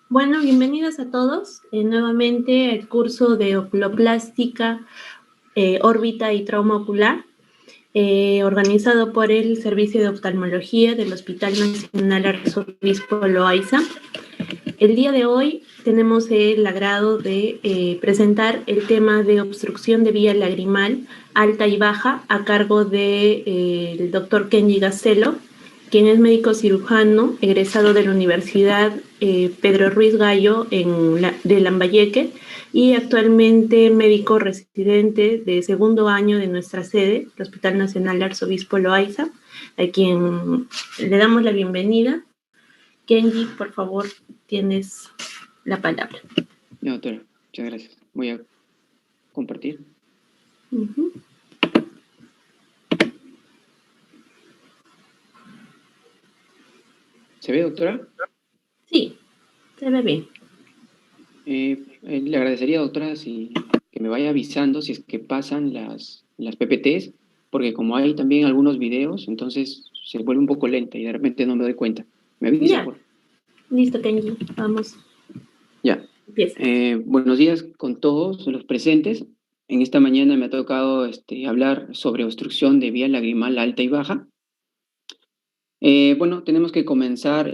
Bueno, bienvenidos a todos nuevamente al curso de oculoplástica, órbita y trauma ocular, organizado por el Servicio de Oftalmología del Hospital Nacional Arzobispo Loaiza. El día de hoy tenemos el agrado de presentar el tema de obstrucción de vía lagrimal alta y baja a cargo del doctor Kenji Gacelo, quien es médico cirujano egresado de la Universidad Pedro Ruiz Gallo de Lambayeque y actualmente médico residente de segundo año de nuestra sede, el Hospital Nacional Arzobispo Loaiza, a quien le damos la bienvenida. Kenji, por favor, tienes la palabra. No, doctora, muchas gracias. Voy a compartir. ¿Se ve, doctora? Sí, se ve bien. Le agradecería, doctora, que me vaya avisando si es que pasan las PPTs, porque como hay también algunos videos, entonces se vuelve un poco lenta y de repente no me doy cuenta. ¿Me avisa, por favor? Listo, Kenji, vamos. Ya. Buenos días con todos los presentes. En esta mañana me ha tocado hablar sobre obstrucción de vía lagrimal alta y baja. Bueno, tenemos que comenzar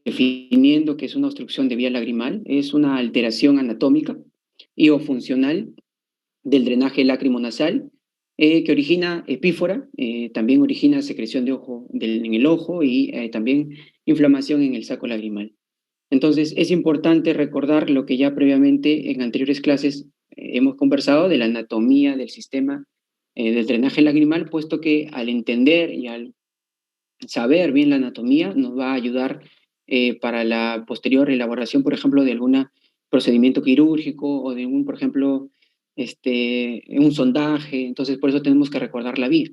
definiendo qué es una obstrucción de vía lagrimal. Es una alteración anatómica y o funcional del drenaje lacrimonasal que origina epífora, también origina secreción de ojo en el ojo y también inflamación en el saco lagrimal. Entonces, es importante recordar lo que ya previamente en anteriores clases hemos conversado de la anatomía del sistema del drenaje lagrimal, puesto que al entender y al saber bien la anatomía nos va a ayudar para la posterior elaboración, por ejemplo, de algún procedimiento quirúrgico o de por ejemplo, un sondaje. Entonces, por eso tenemos que recordar la vía.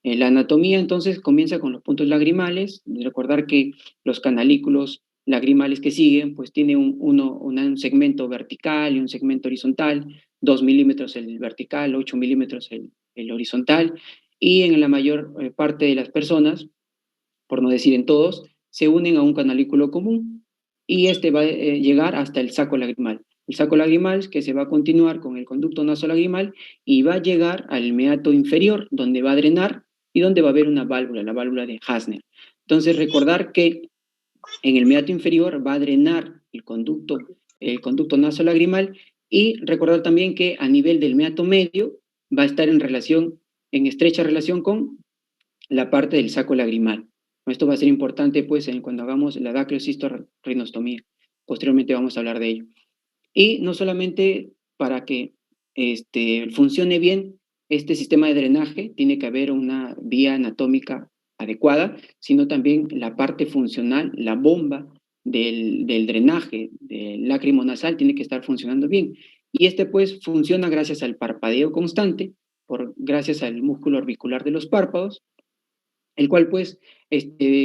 La anatomía, entonces, comienza con los puntos lagrimales. Recordar que los canalículos lagrimales que siguen, pues tiene un segmento vertical y un segmento horizontal, 2 milímetros el vertical, 8 milímetros el horizontal, y en la mayor parte de las personas, por no decir en todos, se unen a un canalículo común y este va a llegar hasta el saco lagrimal. El saco lagrimal que se va a continuar con el conducto nasolagrimal y va a llegar al meato inferior, donde va a drenar y donde va a haber una válvula, la válvula de Hasner. Entonces, recordar que en el meato inferior va a drenar el conducto nasolagrimal, y recordar también que a nivel del meato medio va a estar en estrecha relación con la parte del saco lagrimal. Esto va a ser importante pues cuando hagamos la dacriocistorrinostomía. Posteriormente vamos a hablar de ello. Y no solamente para que funcione bien este sistema de drenaje, tiene que haber una vía anatómica adecuada, sino también la parte funcional, la bomba del drenaje del lacrimonasal tiene que estar funcionando bien. Y pues funciona gracias al parpadeo constante, gracias al músculo orbicular de los párpados, el cual pues,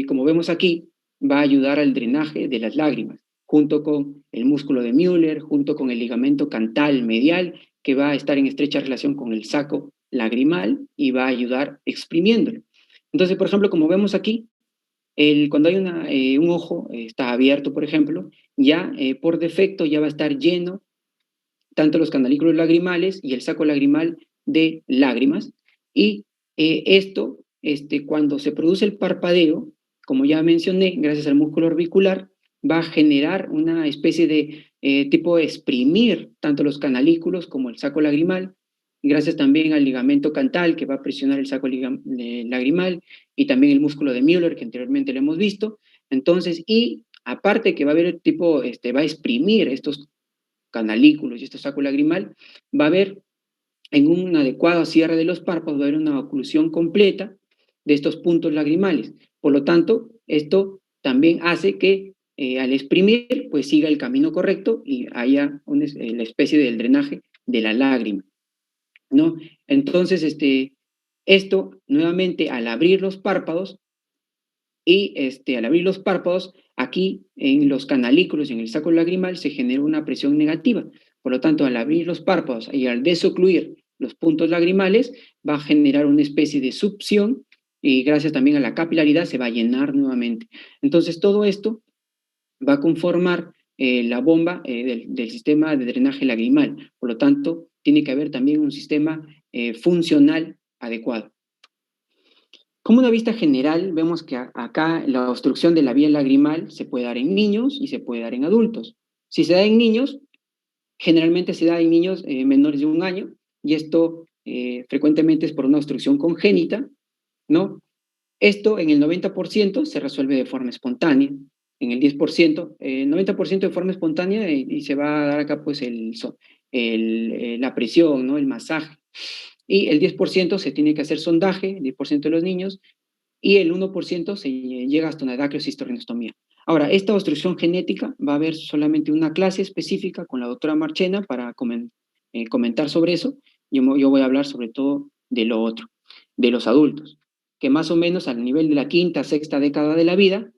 como vemos aquí, va a ayudar al drenaje de las lágrimas, junto con el músculo de Müller, junto con el ligamento cantal medial, que va a estar en estrecha relación con el saco lagrimal y va a ayudar exprimiéndolo. Entonces, por ejemplo, como vemos aquí, cuando hay un ojo está abierto, por ejemplo, ya por defecto ya va a estar lleno tanto los canalículos lagrimales y el saco lagrimal de lágrimas, y esto, cuando se produce el parpadeo, como ya mencioné, gracias al músculo orbicular, va a generar una especie de tipo de exprimir tanto los canalículos como el saco lagrimal, gracias también al ligamento cantal que va a presionar el saco lagrimal, y también el músculo de Müller que anteriormente lo hemos visto. Entonces, y aparte que va a haber va a exprimir estos canalículos y este saco lagrimal, va a haber en un adecuado cierre de los párpados, va a haber una oclusión completa de estos puntos lagrimales. Por lo tanto, esto también hace que al exprimir, pues siga el camino correcto y haya la especie del drenaje de la lágrima, ¿no? Entonces, esto nuevamente al abrir los párpados, y al abrir los párpados, aquí en los canalículos y en el saco lagrimal se genera una presión negativa. Por lo tanto, al abrir los párpados y al desocluir los puntos lagrimales, va a generar una especie de succión y gracias también a la capilaridad se va a llenar nuevamente. Entonces, todo esto va a conformar la bomba del sistema de drenaje lagrimal. Por lo tanto, tiene que haber también un sistema funcional adecuado. Como una vista general, vemos que acá la obstrucción de la vía lagrimal se puede dar en niños y se puede dar en adultos. Si se da en niños, generalmente se da en niños menores de 1 año, y esto frecuentemente es por una obstrucción congénita, ¿no? Esto en el 90% se resuelve de forma espontánea, en el 10%, 90% de forma espontánea, y se va a dar acá pues la presión, ¿no? El masaje. Y el 10% se tiene que hacer sondaje, el 10% de los niños, y el 1% se llega hasta una dacriocistorrinostomía. Ahora, esta obstrucción genética va a haber solamente una clase específica con la doctora Marchena para comentar sobre eso. Yo voy a hablar sobre todo de lo otro, de los adultos, que más o menos al nivel de la quinta, sexta década de la vida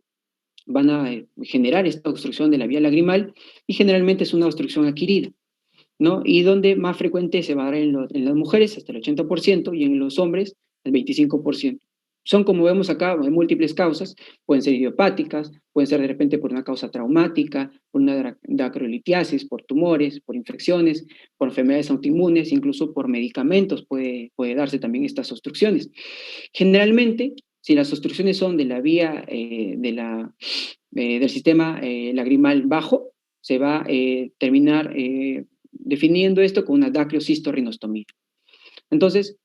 van a generar esta obstrucción de la vía lagrimal, y generalmente es una obstrucción adquirida, ¿no? Y donde más frecuente se va a dar en las mujeres, hasta el 80%, y en los hombres, el 25%. Son, como vemos acá, múltiples causas, pueden ser idiopáticas, pueden ser de repente por una causa traumática, por una dacrolitiasis, por tumores, por infecciones, por enfermedades autoinmunes, incluso por medicamentos puede darse también estas obstrucciones. Generalmente, si las obstrucciones son de la vía del sistema lagrimal bajo, se va a terminar definiendo esto con una dacriocistorrinostomía. Entonces,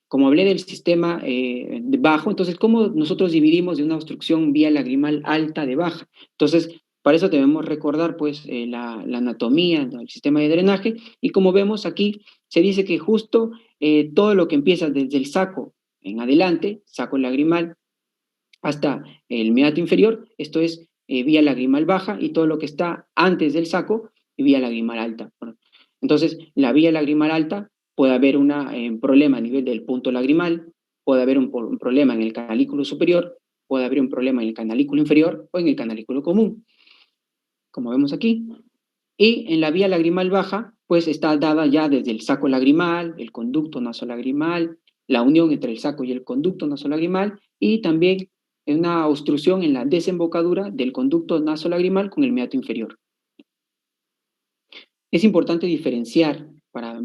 como hablé del sistema de bajo, entonces, ¿cómo nosotros dividimos de una obstrucción vía lagrimal alta de baja? Entonces, para eso debemos recordar pues la anatomía del sistema de drenaje, y como vemos aquí, se dice que justo todo lo que empieza desde el saco en adelante, saco lagrimal, hasta el meato inferior, esto es vía lagrimal baja, y todo lo que está antes del saco, vía lagrimal alta. Entonces, la vía lagrimal alta puede haber un problema a nivel del punto lagrimal, puede haber un problema en el canalículo superior, puede haber un problema en el canalículo inferior o en el canalículo común, como vemos aquí. Y en la vía lagrimal baja, pues está dada ya desde el saco lagrimal, el conducto nasolagrimal, la unión entre el saco y el conducto nasolagrimal, y también una obstrucción en la desembocadura del conducto nasolagrimal con el meato inferior. Es importante diferenciar, para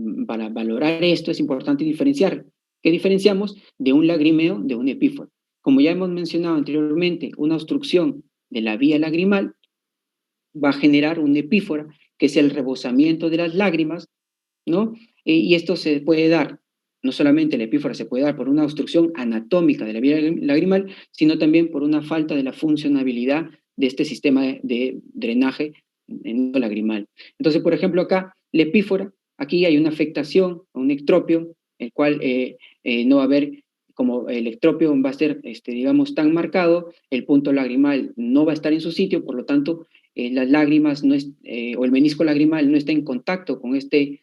valorar esto, es importante diferenciar. ¿Qué diferenciamos? De un lagrimeo de un epífora. Como ya hemos mencionado anteriormente, una obstrucción de la vía lagrimal va a generar una epífora, que es el rebosamiento de las lágrimas, ¿no? Y esto se puede dar, no solamente la epífora se puede dar por una obstrucción anatómica de la vía lagrimal, sino también por una falta de la funcionabilidad de este sistema de drenaje lagrimal. Entonces, por ejemplo, acá, la epífora, aquí hay una afectación, un ectropio, el cual no va a haber, como el ectropio va a ser, digamos, tan marcado, el punto lagrimal no va a estar en su sitio, por lo tanto, las lágrimas o el menisco lagrimal no está en contacto con este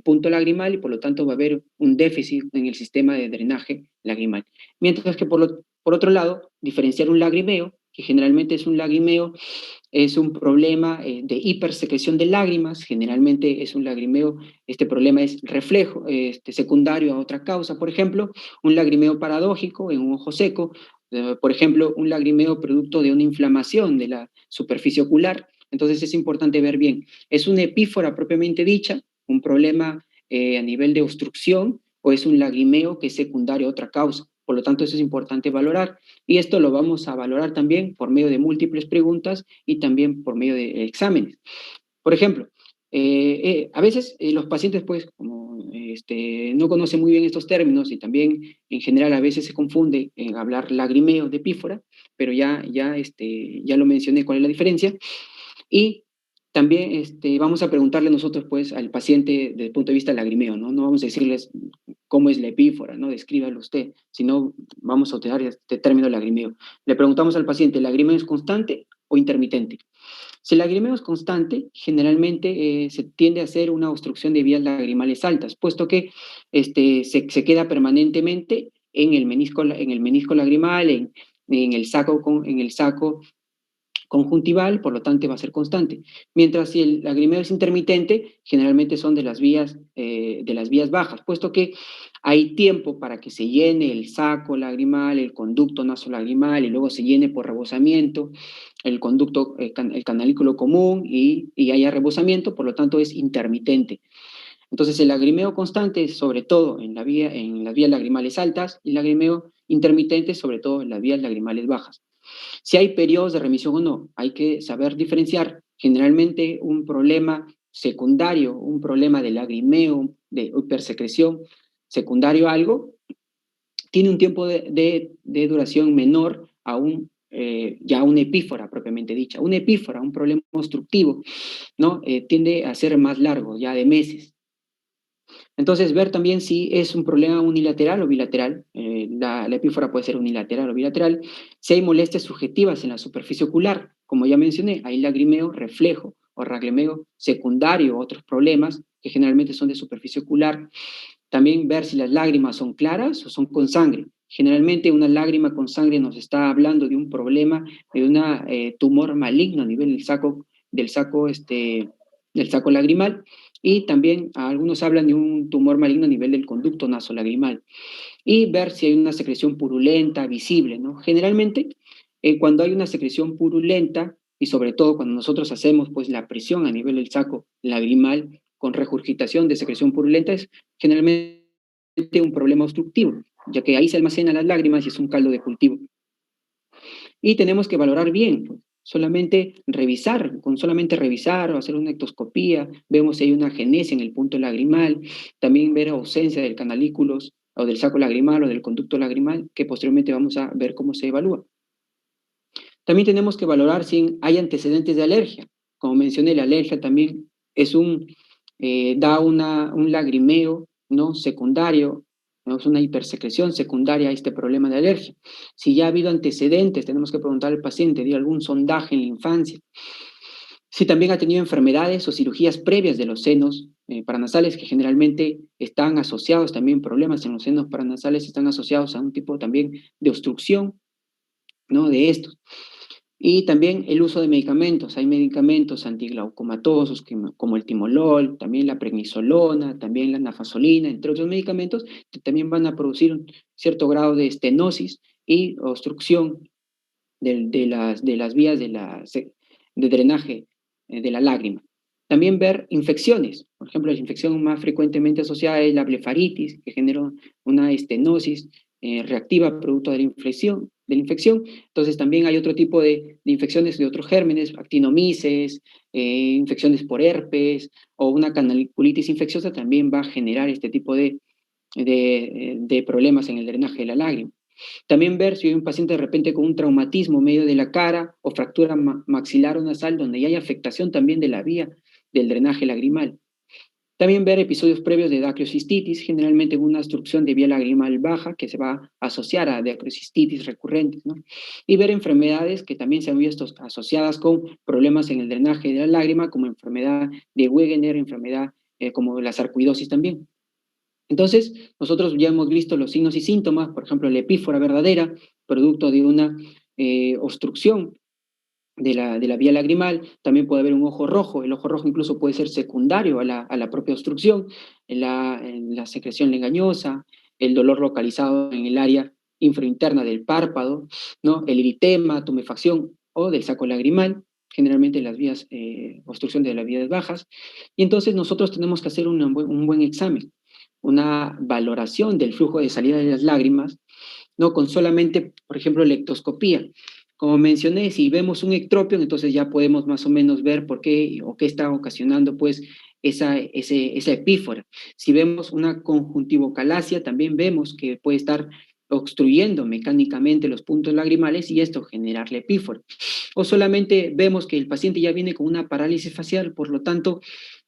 punto lagrimal, y por lo tanto va a haber un déficit en el sistema de drenaje lagrimal. Mientras que por otro lado, diferenciar un lagrimeo, que generalmente es un lagrimeo, es un problema de hipersecreción de lágrimas, generalmente es un lagrimeo, este problema es reflejo, secundario a otra causa, por ejemplo, un lagrimeo paradójico en un ojo seco, por ejemplo, un lagrimeo producto de una inflamación de la superficie ocular. Entonces es importante ver bien, ¿es una epífora propiamente dicha, un problema a nivel de obstrucción, o es un lagrimeo que es secundario a otra causa? Por lo tanto, eso es importante valorar, y esto lo vamos a valorar también por medio de múltiples preguntas y también por medio de exámenes. Por ejemplo, a veces los pacientes, pues, como no conocen muy bien estos términos, y también en general a veces se confunde en hablar lagrimeo de epífora, pero ya lo mencioné cuál es la diferencia. Y también vamos a preguntarle nosotros pues al paciente desde el punto de vista lagrimeo, ¿no? No vamos a decirles cómo es la epífora, ¿no? Descríbalo usted, sino vamos a utilizar este término lagrimeo. Le preguntamos al paciente, ¿el lagrimeo es constante o intermitente? Si el lagrimeo es constante, generalmente se tiende a hacer una obstrucción de vías lagrimales altas, puesto que se queda permanentemente en el menisco lagrimal, en el saco conjuntival, por lo tanto va a ser constante. Mientras si el lagrimeo es intermitente, generalmente son de las vías bajas, puesto que hay tiempo para que se llene el saco lagrimal, el conducto nasolagrimal, y luego se llene por rebosamiento el conducto, el canalículo común, y haya rebosamiento, por lo tanto es intermitente. Entonces el lagrimeo constante, sobre todo en las vías lagrimales altas, y el lagrimeo intermitente, sobre todo en las vías lagrimales bajas. Si hay periodos de remisión o no, hay que saber diferenciar. Generalmente un problema secundario, un problema de lagrimeo, de hipersecreción secundario a algo, tiene un tiempo de duración menor a ya una epífora propiamente dicha. Una epífora, un problema obstructivo, ¿no? Tiende a ser más largo, ya de meses. Entonces, ver también si es un problema unilateral o bilateral. La epífora puede ser unilateral o bilateral. Si hay molestias subjetivas en la superficie ocular, como ya mencioné, hay lagrimeo, reflejo o lagrimeo secundario, otros problemas que generalmente son de superficie ocular. También ver si las lágrimas son claras o son con sangre. Generalmente una lágrima con sangre nos está hablando de un problema, de un tumor maligno a nivel del saco lagrimal, y también algunos hablan de un tumor maligno a nivel del conducto nasolagrimal. Y ver si hay una secreción purulenta, visible, ¿no? Generalmente, cuando hay una secreción purulenta, y sobre todo cuando nosotros hacemos pues la presión a nivel del saco lagrimal con regurgitación de secreción purulenta, es generalmente un problema obstructivo, ya que ahí se almacenan las lágrimas y es un caldo de cultivo. Y tenemos que valorar bien, pues, con solamente revisar o hacer una ectoscopía, vemos si hay una agenesia en el punto lagrimal, también ver ausencia del canalículos o del saco lagrimal o del conducto lagrimal, que posteriormente vamos a ver cómo se evalúa. También tenemos que valorar si hay antecedentes de alergia. Como mencioné, la alergia también da un lagrimeo, ¿no? Secundario, ¿no? Es una hipersecreción secundaria a este problema de alergia. Si ya ha habido antecedentes, tenemos que preguntar al paciente, ¿dio algún sondaje en la infancia? Si también ha tenido enfermedades o cirugías previas de los senos paranasales, que generalmente están asociados también, problemas en los senos paranasales están asociados a un tipo también de obstrucción, ¿no? De estos. Y también el uso de medicamentos. Hay medicamentos antiglaucomatosos como el timolol, también la prednisolona, también la nafasolina, entre otros medicamentos, que también van a producir un cierto grado de estenosis y obstrucción de las vías de drenaje de la lágrima. También ver infecciones. Por ejemplo, la infección más frecuentemente asociada es la blefaritis, que genera una estenosis reactiva producto de la infección. Entonces también hay otro tipo de infecciones de otros gérmenes, actinomices, infecciones por herpes o una canaliculitis infecciosa también va a generar este tipo de problemas en el drenaje de la lágrima. También ver si hay un paciente de repente con un traumatismo medio de la cara o fractura maxilar o nasal donde ya hay afectación también de la vía del drenaje lagrimal. También ver episodios previos de dacrocistitis, generalmente una obstrucción de vía lagrimal baja que se va a asociar a dacrocistitis recurrentes, ¿no? Y ver enfermedades que también se han visto asociadas con problemas en el drenaje de la lágrima, como enfermedad de Wegener, enfermedad como la sarcoidosis también. Entonces, nosotros ya hemos visto los signos y síntomas, por ejemplo, la epífora verdadera, producto de una obstrucción de la vía lagrimal. También puede haber un ojo rojo. El ojo rojo incluso puede ser secundario a la propia obstrucción, en la secreción legañosa, el dolor localizado en el área infrainterna del párpado, ¿no? El eritema, tumefacción o del saco lagrimal, generalmente las vías, obstrucción de las vías bajas. Y entonces nosotros tenemos que hacer un buen examen, una valoración del flujo de salida de las lágrimas, no con solamente, por ejemplo, lectoscopía. Como mencioné, si vemos un ectropio, entonces ya podemos más o menos ver por qué o qué está ocasionando pues esa epífora. Si vemos una conjuntivocalacia, también vemos que puede estar obstruyendo mecánicamente los puntos lagrimales y esto generar la epífora. O solamente vemos que el paciente ya viene con una parálisis facial, por lo tanto,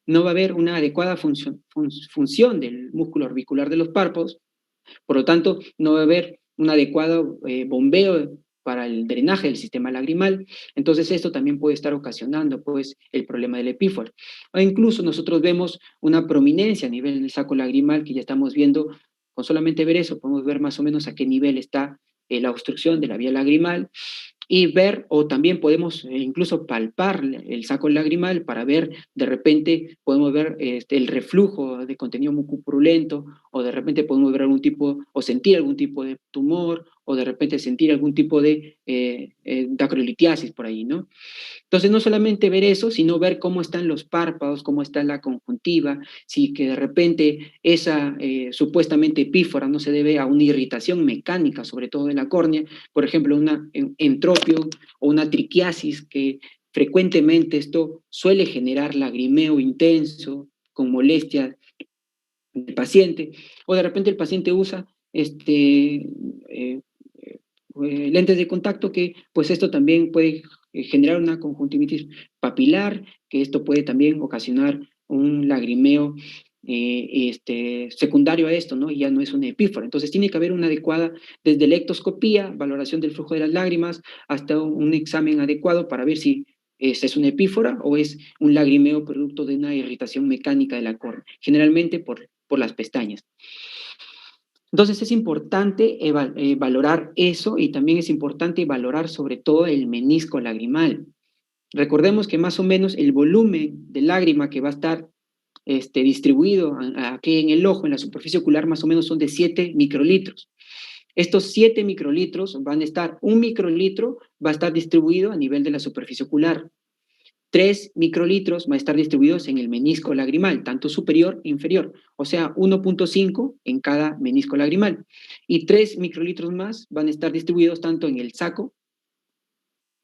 no va a haber una adecuada función del músculo orbicular de los párpados, por lo tanto, no va a haber un adecuado bombeo para el drenaje del sistema lagrimal. Entonces, esto también puede estar ocasionando pues, el problema del epífora. O incluso nosotros vemos una prominencia a nivel del saco lagrimal, que ya estamos viendo, con solamente ver eso, podemos ver más o menos a qué nivel está la obstrucción de la vía lagrimal. y ver, o también podemos incluso palpar el saco lagrimal para ver, de repente podemos ver el reflujo de contenido mucopurulento, o de repente podemos ver algún tipo, o sentir algún tipo de tumor, o de repente sentir algún tipo de dacrolitiasis por ahí, ¿no? Entonces, no solamente ver eso, sino ver cómo están los párpados, cómo está la conjuntiva, si que de repente esa supuestamente epífora no se debe a una irritación mecánica, sobre todo de la córnea, por ejemplo, una entropio o una triquiasis, que frecuentemente esto suele generar lagrimeo intenso, con molestia del paciente, o de repente el paciente usa lentes de contacto, que pues esto también puede generar una conjuntivitis papilar, que esto puede también ocasionar un lagrimeo secundario a esto, ¿no? Y ya no es una epífora. Entonces tiene que haber una adecuada, desde la ectoscopía, valoración del flujo de las lágrimas, hasta un examen adecuado para ver si es una epífora o es un lagrimeo producto de una irritación mecánica de la córnea, generalmente por las pestañas. Entonces es importante valorar eso, y también es importante valorar sobre todo el menisco lagrimal. Recordemos que más o menos el volumen de lágrima que va a estar distribuido aquí en el ojo, en la superficie ocular, más o menos son de 7 microlitros. Estos 7 microlitros van a estar, 1 microlitro va a estar distribuido a nivel de la superficie ocular. 3 microlitros van a estar distribuidos en el menisco lagrimal, tanto superior e inferior, o sea, 1.5 en cada menisco lagrimal. Y 3 microlitros más van a estar distribuidos tanto en el saco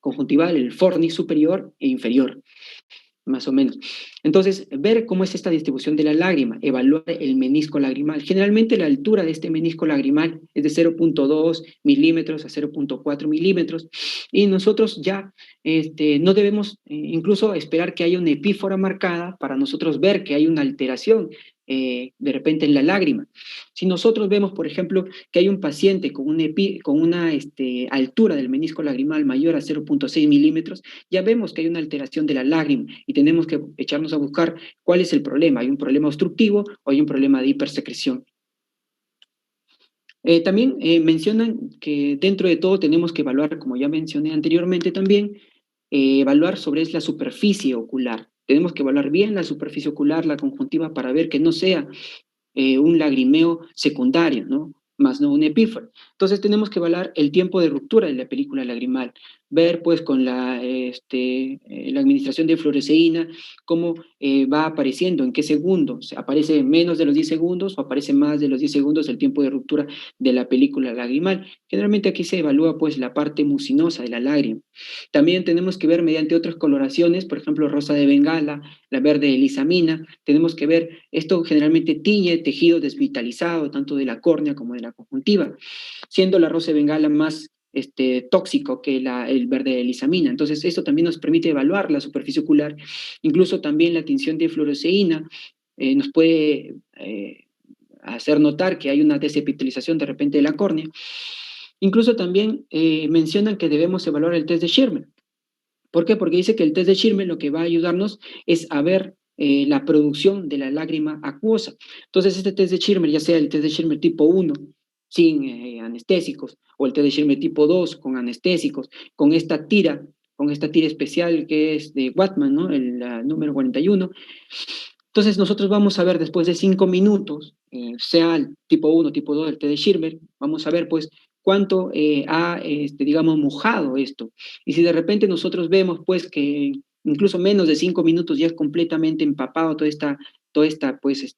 conjuntival, el fornix superior e inferior, más o menos. Entonces, ver cómo es esta distribución de la lágrima, evaluar el menisco lagrimal. Generalmente la altura de este menisco lagrimal es de 0.2 milímetros a 0.4 milímetros, y nosotros ya no debemos incluso esperar que haya una epífora marcada para nosotros ver que hay una alteración de repente en la lágrima. Si nosotros vemos, por ejemplo, que hay un paciente con una altura del menisco lagrimal mayor a 0.6 milímetros, ya vemos que hay una alteración de la lágrima y tenemos que echarnos a buscar cuál es el problema. ¿Hay un problema obstructivo o hay un problema de hipersecreción? También mencionan que dentro de todo tenemos que evaluar, como ya mencioné anteriormente también, evaluar sobre la superficie ocular. Tenemos que evaluar bien la superficie ocular, la conjuntiva, para ver que no sea un lagrimeo secundario, ¿no? Más no un epífora. Entonces tenemos que evaluar el tiempo de ruptura de la película lagrimal, ver pues con la administración de fluoresceína cómo va apareciendo, en qué segundo, aparece menos de los 10 segundos o aparece más de los 10 segundos el tiempo de ruptura de la película lagrimal. Generalmente aquí se evalúa pues la parte mucinosa de la lágrima. También tenemos que ver mediante otras coloraciones, por ejemplo, rosa de Bengala, la verde de lisamina. Tenemos que ver, esto generalmente tiñe tejido desvitalizado, tanto de la córnea como de la conjuntiva, siendo la rosa de Bengala más tóxico que el verde de lisamina. Entonces, esto también nos permite evaluar la superficie ocular. Incluso también la tinción de fluoresceína nos puede hacer notar que hay una desepitelización de repente de la córnea. Incluso también mencionan que debemos evaluar el test de Schirmer. ¿Por qué? Porque dice que el test de Schirmer lo que va a ayudarnos es a ver la producción de la lágrima acuosa. Entonces, este test de Schirmer, ya sea el test de Schirmer tipo 1, sin anestésicos, o el test de Schirmer tipo 2 con anestésicos, con esta tira especial que es de Watman, ¿no? La número 41. Entonces, nosotros vamos a ver después de 5 minutos, sea el tipo 1, tipo 2, el test de Schirmer, vamos a ver pues cuánto ha, digamos, mojado esto. Y si de repente nosotros vemos pues que incluso menos de 5 minutos ya es completamente empapado pues,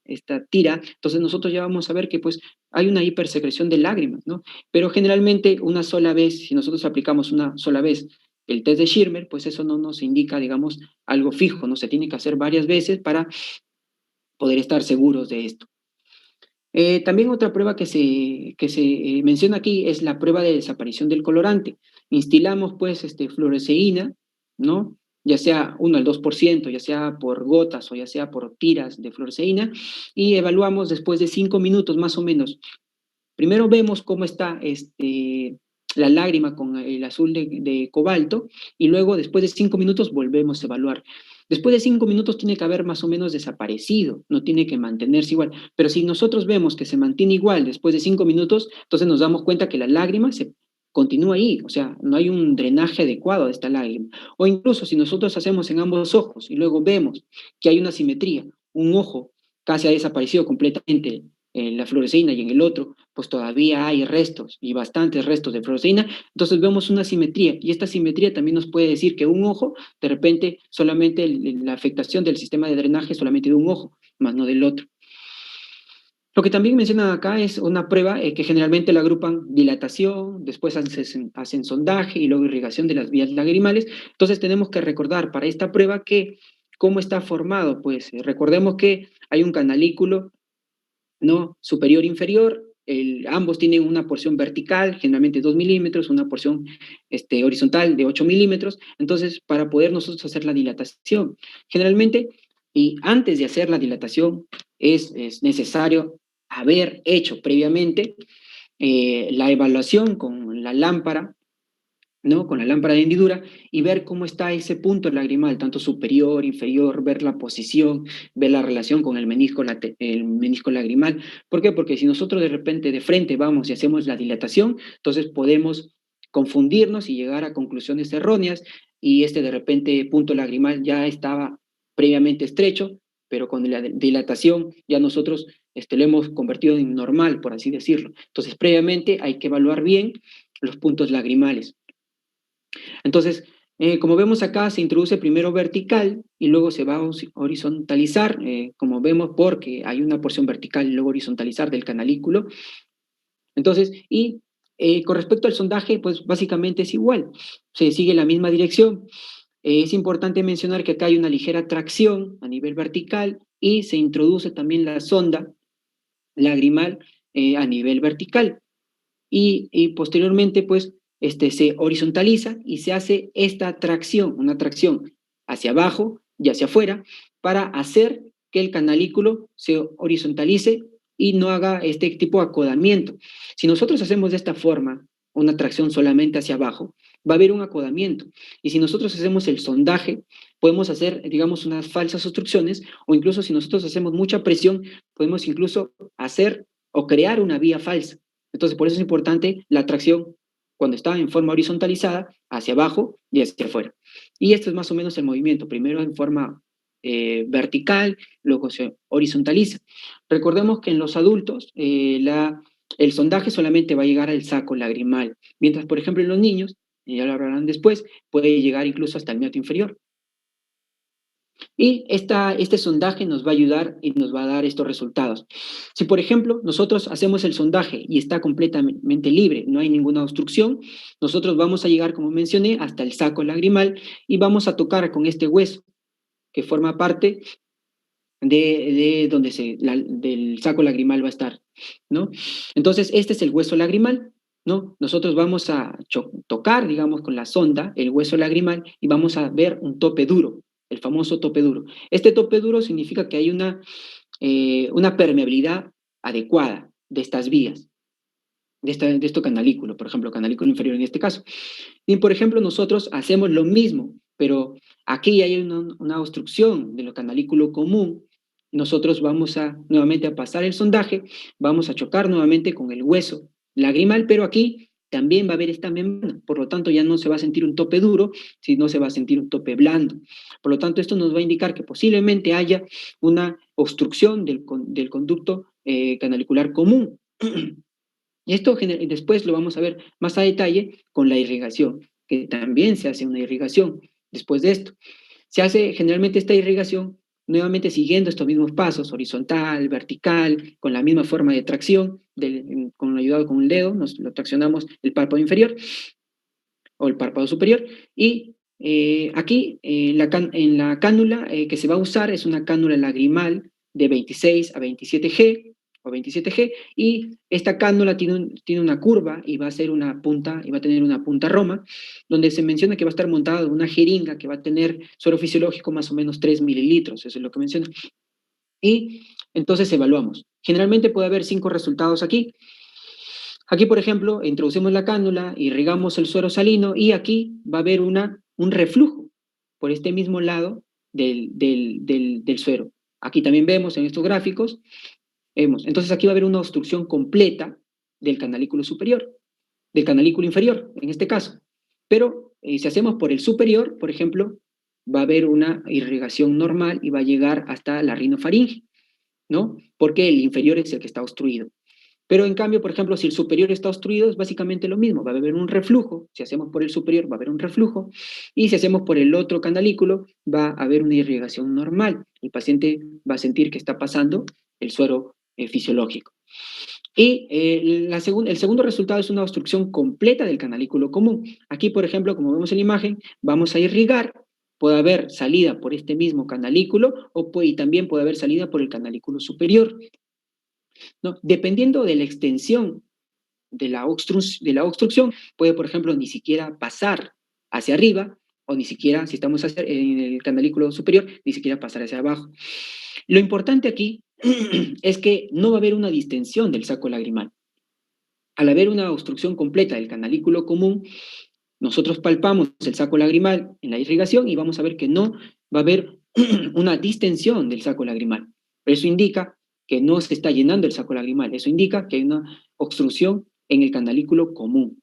esta tira, entonces nosotros ya vamos a ver que pues hay una hipersecreción de lágrimas, ¿no? Pero generalmente una sola vez, si nosotros aplicamos una sola vez el test de Schirmer, pues eso no nos indica, digamos, algo fijo, ¿no? Se tiene que hacer varias veces para poder estar seguros de esto. También otra prueba que se menciona aquí es la prueba de desaparición del colorante. Instilamos pues fluoresceína, ¿no? Ya sea 1 al 2%, ya sea por gotas o ya sea por tiras de fluoresceína, y evaluamos después de 5 minutos más o menos. Primero vemos cómo está la lágrima con el azul de cobalto, y luego después de 5 minutos volvemos a evaluar. Después de 5 minutos tiene que haber más o menos desaparecido, no tiene que mantenerse igual. Pero si nosotros vemos que se mantiene igual después de 5 minutos, entonces nos damos cuenta que la lágrima continúa ahí, o sea, no hay un drenaje adecuado de esta lágrima. O incluso si nosotros hacemos en ambos ojos y luego vemos que hay una simetría, un ojo casi ha desaparecido completamente la fluoresceína y en el otro, pues todavía hay restos y bastantes restos de fluoresceína, entonces vemos una simetría y esta simetría también nos puede decir que un ojo, de repente, solamente la afectación del sistema de drenaje solamente de un ojo, más no del otro. Lo que también mencionan acá es una prueba que generalmente la agrupan dilatación, después hacen sondaje y luego irrigación de las vías lagrimales. Entonces tenemos que recordar para esta prueba que cómo está formado. Pues recordemos que hay un canalículo, ¿no? Superior e inferior. Ambos tienen una porción vertical, generalmente 2 milímetros, una porción horizontal de 8 milímetros. Entonces, para poder nosotros hacer la dilatación, generalmente, y antes de hacer la dilatación, es necesario haber hecho previamente la evaluación con la lámpara, ¿no? Con la lámpara de hendidura y ver cómo está ese punto lagrimal, tanto superior, inferior, ver la posición, ver la relación con el menisco lagrimal. ¿Por qué? Porque si nosotros de repente de frente vamos y hacemos la dilatación, entonces podemos confundirnos y llegar a conclusiones erróneas y de repente punto lagrimal ya estaba previamente estrecho, pero con la dilatación ya nosotros lo hemos convertido en normal, por así decirlo. Entonces, previamente hay que evaluar bien los puntos lagrimales. Entonces, como vemos acá, se introduce primero vertical y luego se va a horizontalizar, como vemos, porque hay una porción vertical y luego horizontalizar del canalículo. Entonces, con respecto al sondaje, pues básicamente es igual, se sigue la misma dirección. Es importante mencionar que acá hay una ligera tracción a nivel vertical y se introduce también la sonda lagrimal a nivel vertical y posteriormente pues se horizontaliza y se hace esta tracción, una tracción hacia abajo y hacia afuera para hacer que el canalículo se horizontalice y no haga este tipo de acodamiento. Si nosotros hacemos de esta forma una tracción solamente hacia abajo, va a haber un acodamiento. Y si nosotros hacemos el sondaje, podemos hacer, digamos, unas falsas obstrucciones o incluso si nosotros hacemos mucha presión, podemos incluso hacer o crear una vía falsa. Entonces, por eso es importante la tracción cuando está en forma horizontalizada, hacia abajo y hacia afuera. Y esto es más o menos el movimiento, primero en forma vertical, luego se horizontaliza. Recordemos que en los adultos el sondaje solamente va a llegar al saco lagrimal, mientras, por ejemplo, en los niños, y ya lo hablarán después, puede llegar incluso hasta el meato inferior. Y este sondaje nos va a ayudar y nos va a dar estos resultados. Si, por ejemplo, nosotros hacemos el sondaje y está completamente libre, no hay ninguna obstrucción, nosotros vamos a llegar, como mencioné, hasta el saco lagrimal y vamos a tocar con este hueso que forma parte de donde del saco lagrimal va a estar, ¿no? Entonces, este es el hueso lagrimal, ¿no? Nosotros vamos a tocar, digamos, con la sonda el hueso lagrimal y vamos a ver un tope duro, el famoso tope duro. Este tope duro significa que hay una permeabilidad adecuada de estas vías, de este canalículo, por ejemplo, canalículo inferior en este caso. Y, por ejemplo, nosotros hacemos lo mismo, pero aquí hay una obstrucción de lo canalículo común. Nosotros vamos nuevamente a pasar el sondaje, vamos a chocar nuevamente con el hueso lagrimal, pero aquí también va a haber esta membrana, por lo tanto ya no se va a sentir un tope duro, sino se va a sentir un tope blando. Por lo tanto, esto nos va a indicar que posiblemente haya una obstrucción del conducto canalicular común. Y esto después lo vamos a ver más a detalle con la irrigación, que también se hace una irrigación después de esto. Se hace generalmente esta irrigación nuevamente siguiendo estos mismos pasos, horizontal, vertical, con la misma forma de tracción, ayudado con el dedo, lo traccionamos el párpado inferior o el párpado superior, y aquí en la cánula que se va a usar es una cánula lagrimal de 26 a 27G o 27G, y esta cánula tiene una curva y va a ser una punta, y va a tener una punta roma, donde se menciona que va a estar montada en una jeringa que va a tener suero fisiológico más o menos 3 mililitros, eso es lo que menciona. Y entonces evaluamos. Generalmente puede haber 5 resultados aquí. Aquí, por ejemplo, introducimos la cánula, irrigamos el suero salino y aquí va a haber un reflujo por este mismo lado del suero. Aquí también vemos en estos gráficos, entonces aquí va a haber una obstrucción completa del canalículo superior. del canalículo inferior, en este caso. Pero si hacemos por el superior, por ejemplo, va a haber una irrigación normal y va a llegar hasta la rinofaringe, ¿no? Porque el inferior es el que está obstruido. Pero en cambio, por ejemplo, si el superior está obstruido, es básicamente lo mismo. Va a haber un reflujo. Si hacemos por el superior, va a haber un reflujo. Y si hacemos por el otro canalículo, va a haber una irrigación normal. El paciente va a sentir que está pasando el suero fisiológico. Y el segundo resultado es una obstrucción completa del canalículo común. Aquí, por ejemplo, como vemos en la imagen, vamos a irrigar. Puede haber salida por este mismo canalículo y también puede haber salida por el canalículo superior, ¿no? Dependiendo de la extensión de la obstrucción, puede, por ejemplo, ni siquiera pasar hacia arriba, o ni siquiera, si estamos en el canalículo superior, ni siquiera pasar hacia abajo. Lo importante aquí es que no va a haber una distensión del saco lagrimal. Al haber una obstrucción completa del canalículo común, nosotros palpamos el saco lagrimal en la irrigación y vamos a ver que no va a haber una distensión del saco lagrimal. Eso indica que no se está llenando el saco lagrimal. Eso indica que hay una obstrucción en el canalículo común.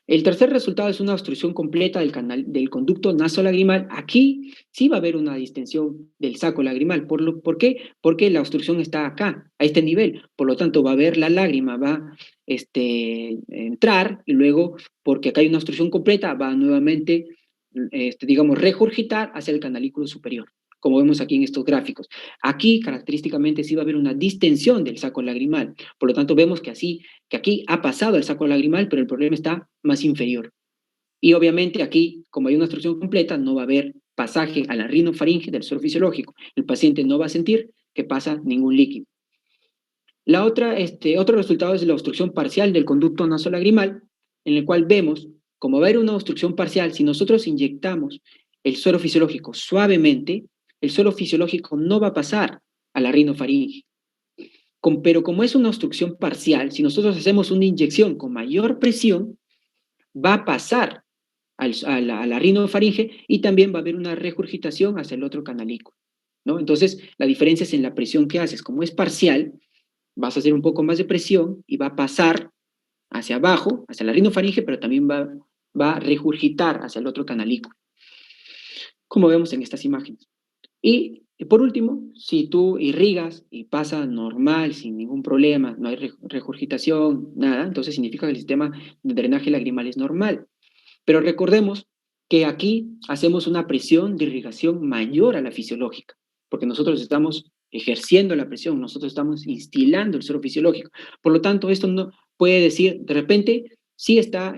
El tercer resultado es una obstrucción completa del conducto nasolagrimal. Aquí sí va a haber una distensión del saco lagrimal. ¿Por qué? Porque la obstrucción está acá, a este nivel. Por lo tanto, va a haber la lágrima, va a entrar y luego, porque acá hay una obstrucción completa, va a nuevamente, digamos, regurgitar hacia el canalículo superior, como vemos aquí en estos gráficos. Aquí, característicamente, sí va a haber una distensión del saco lagrimal. Por lo tanto, vemos que aquí ha pasado el saco lagrimal, pero el problema está más inferior. Y obviamente aquí, como hay una obstrucción completa, no va a haber pasaje a la rinofaringe del suero fisiológico. El paciente no va a sentir que pasa ningún líquido. Otro resultado es la obstrucción parcial del conducto nasolagrimal, en el cual vemos, como va a haber una obstrucción parcial, si nosotros inyectamos el suero fisiológico suavemente, el suero fisiológico no va a pasar a la rinofaringe. Pero como es una obstrucción parcial, si nosotros hacemos una inyección con mayor presión, va a pasar a la rinofaringe y también va a haber una regurgitación hacia el otro canalículo, ¿no? Entonces, la diferencia es en la presión que haces. Como es parcial, vas a hacer un poco más de presión y va a pasar hacia abajo, hacia la rinofaringe, pero también va a regurgitar hacia el otro canalículo, como vemos en estas imágenes. Y por último, si tú irrigas y pasa normal, sin ningún problema, no hay regurgitación, nada, entonces significa que el sistema de drenaje lagrimal es normal. Pero recordemos que aquí hacemos una presión de irrigación mayor a la fisiológica, porque nosotros estamos ejerciendo la presión, nosotros estamos instilando el suero fisiológico. Por lo tanto, esto no puede decir, de repente, sí está,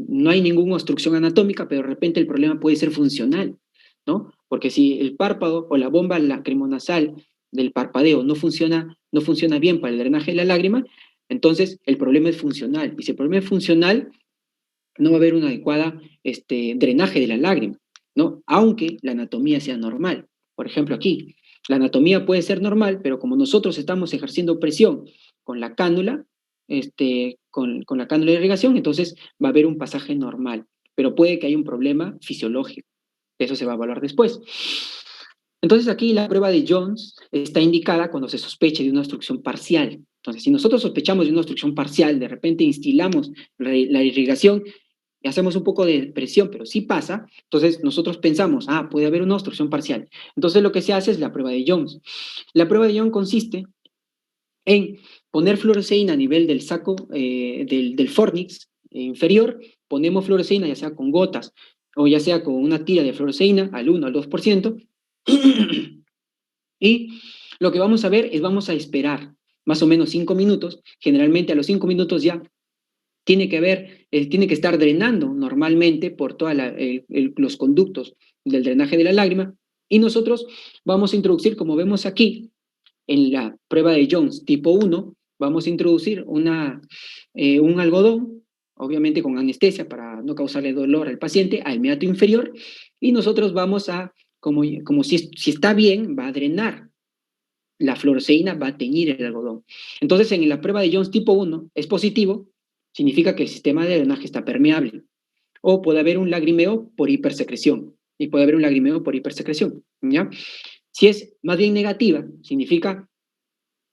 no hay ninguna obstrucción anatómica, pero de repente el problema puede ser funcional, ¿no? Porque si el párpado o la bomba lacrimonasal del parpadeo no funciona bien para el drenaje de la lágrima, entonces el problema es funcional. Y si el problema es funcional, no va a haber un adecuado drenaje de la lágrima, ¿no? Aunque la anatomía sea normal. Por ejemplo, aquí, la anatomía puede ser normal, pero como nosotros estamos ejerciendo presión con la cánula, con la cánula de irrigación, entonces va a haber un pasaje normal, pero puede que haya un problema fisiológico. Eso se va a evaluar después. Entonces aquí la prueba de Jones está indicada cuando se sospeche de una obstrucción parcial. Entonces, si nosotros sospechamos de una obstrucción parcial, de repente instilamos la irrigación y hacemos un poco de presión, pero sí pasa, entonces nosotros pensamos, puede haber una obstrucción parcial. Entonces lo que se hace es la prueba de Jones. La prueba de Jones consiste en poner fluoresceína a nivel del saco del fornix inferior, ponemos fluoresceína ya sea con gotas o ya sea con una tira de fluoresceína al 1 al 2%, y lo que vamos a ver es vamos a esperar más o menos 5 minutos, generalmente a los 5 minutos ya tiene que estar drenando normalmente por todos los conductos del drenaje de la lágrima, y nosotros vamos a introducir, como vemos aquí, en la prueba de Jones tipo 1, vamos a introducir un algodón, obviamente con anestesia para no causarle dolor al paciente, al meato inferior, y nosotros vamos a, como si está bien, va a drenar. La fluoresceína va a teñir el algodón. Entonces, en la prueba de Jones tipo 1 es positivo, significa que el sistema de drenaje está permeable. O puede haber un lagrimeo por hipersecreción. Y puede haber un lagrimeo por hipersecreción, ¿ya? Si es más bien negativa, significa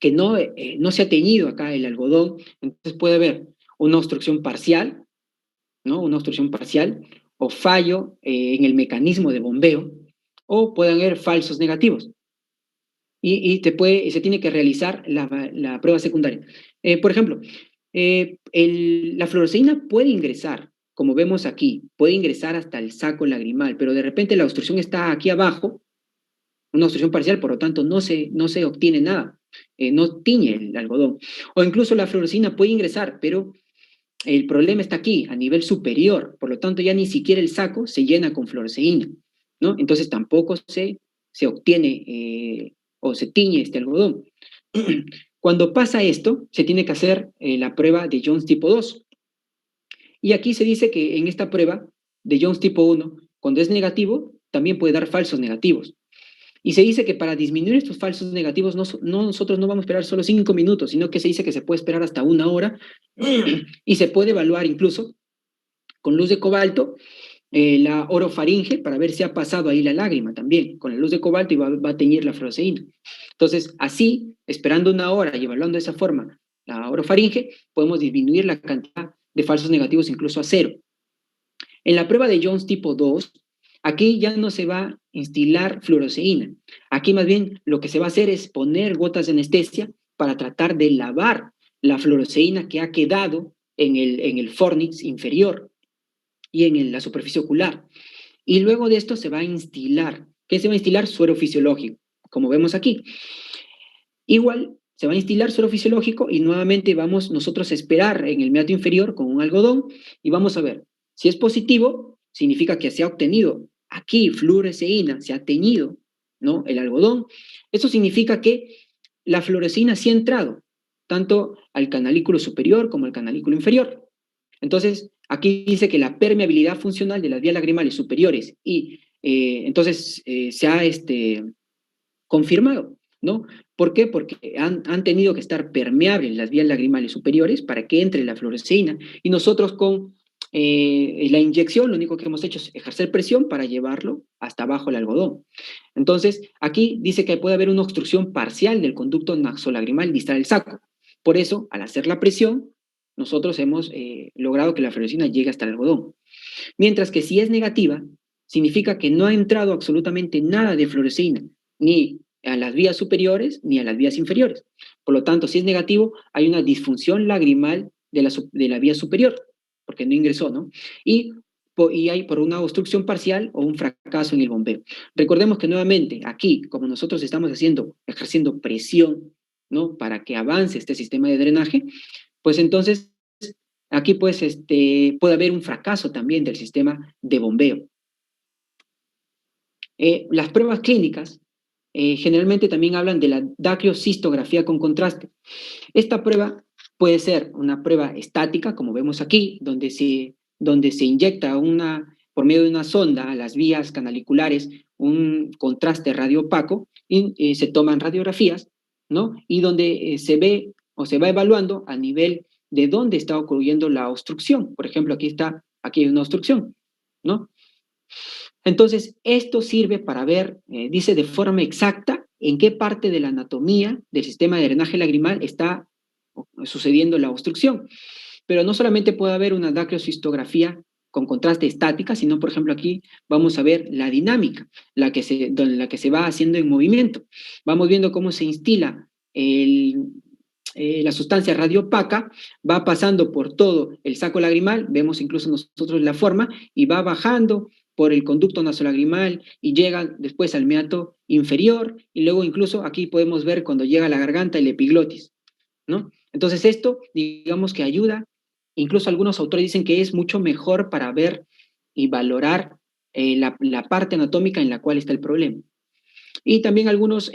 que no se ha teñido acá el algodón, entonces puede haber una obstrucción parcial, ¿no? Una obstrucción parcial o fallo en el mecanismo de bombeo, o pueden haber falsos negativos. Se tiene que realizar la prueba secundaria. Por ejemplo, la fluoresceína puede ingresar, como vemos aquí, puede ingresar hasta el saco lagrimal, pero de repente la obstrucción está aquí abajo, una obstrucción parcial, por lo tanto no se obtiene nada, no tiñe el algodón. O incluso la fluoresceína puede ingresar, pero el problema está aquí, a nivel superior, por lo tanto ya ni siquiera el saco se llena con fluoresceína, ¿no? Entonces tampoco se obtiene o se tiñe este algodón. Cuando pasa esto, se tiene que hacer la prueba de Jones tipo 2. Y aquí se dice que en esta prueba de Jones tipo 1, cuando es negativo, también puede dar falsos negativos. Y se dice que para disminuir estos falsos negativos, nosotros no vamos a esperar solo 5 minutos, sino que se dice que se puede esperar hasta 1 hora y se puede evaluar incluso con luz de cobalto la orofaringe para ver si ha pasado ahí la lágrima también, con la luz de cobalto y va a teñir la fluoresceína. Entonces, así, esperando 1 hora y evaluando de esa forma la orofaringe, podemos disminuir la cantidad de falsos negativos incluso a 0. En la prueba de Jones tipo 2, aquí ya no se va a instilar fluoresceína. Aquí más bien lo que se va a hacer es poner gotas de anestesia para tratar de lavar la fluoresceína que ha quedado en el fornix inferior y en la superficie ocular. Y luego de esto se va a instilar. ¿Qué se va a instilar? Suero fisiológico, como vemos aquí. Igual se va a instilar suero fisiológico y nuevamente vamos nosotros a esperar en el meato inferior con un algodón y vamos a ver. Si es positivo, significa que se ha obtenido aquí fluoresceína, se ha teñido, ¿no? El algodón. Eso significa que la fluoresceína sí ha entrado, tanto al canalículo superior como al canalículo inferior. Entonces, aquí dice que la permeabilidad funcional de las vías lagrimales superiores y se ha confirmado, ¿no? ¿Por qué? Porque han tenido que estar permeables las vías lagrimales superiores para que entre la fluoresceína y nosotros con la inyección lo único que hemos hecho es ejercer presión para llevarlo hasta abajo el algodón. Entonces, aquí dice que puede haber una obstrucción parcial del conducto nasolagrimal distal del saco. Por eso, al hacer la presión, nosotros hemos logrado que la fluoresceína llegue hasta el algodón. Mientras que si es negativa, significa que no ha entrado absolutamente nada de fluoresceína, ni a las vías superiores ni a las vías inferiores. Por lo tanto, si es negativo, hay una disfunción lagrimal de la vía superior, porque no ingresó, ¿no? Y hay por una obstrucción parcial o un fracaso en el bombeo. Recordemos que nuevamente aquí, como nosotros estamos ejerciendo presión, ¿no? Para que avance este sistema de drenaje, pues entonces aquí pues puede haber un fracaso también del sistema de bombeo. Las pruebas clínicas generalmente también hablan de la dacriocistografía con contraste. Esta prueba puede ser una prueba estática, como vemos aquí, donde se inyecta por medio de una sonda a las vías canaliculares un contraste radiopaco y se toman radiografías, ¿no? Y donde se ve o se va evaluando a nivel de dónde está ocurriendo la obstrucción. Por ejemplo, aquí hay una obstrucción, ¿no? Entonces, esto sirve para ver, dice de forma exacta, en qué parte de la anatomía del sistema de drenaje lagrimal está sucediendo la obstrucción. Pero no solamente puede haber una dacriocistografía con contraste estática, sino, por ejemplo, aquí vamos a ver la dinámica, la que se va haciendo en movimiento. Vamos viendo cómo se instila la sustancia radiopaca, va pasando por todo el saco lagrimal, vemos incluso nosotros la forma, y va bajando por el conducto nasolagrimal y llega después al meato inferior, y luego incluso aquí podemos ver cuando llega a la garganta el epiglotis, ¿no? Entonces esto, digamos que ayuda, incluso algunos autores dicen que es mucho mejor para ver y valorar la parte anatómica en la cual está el problema. Y también algunos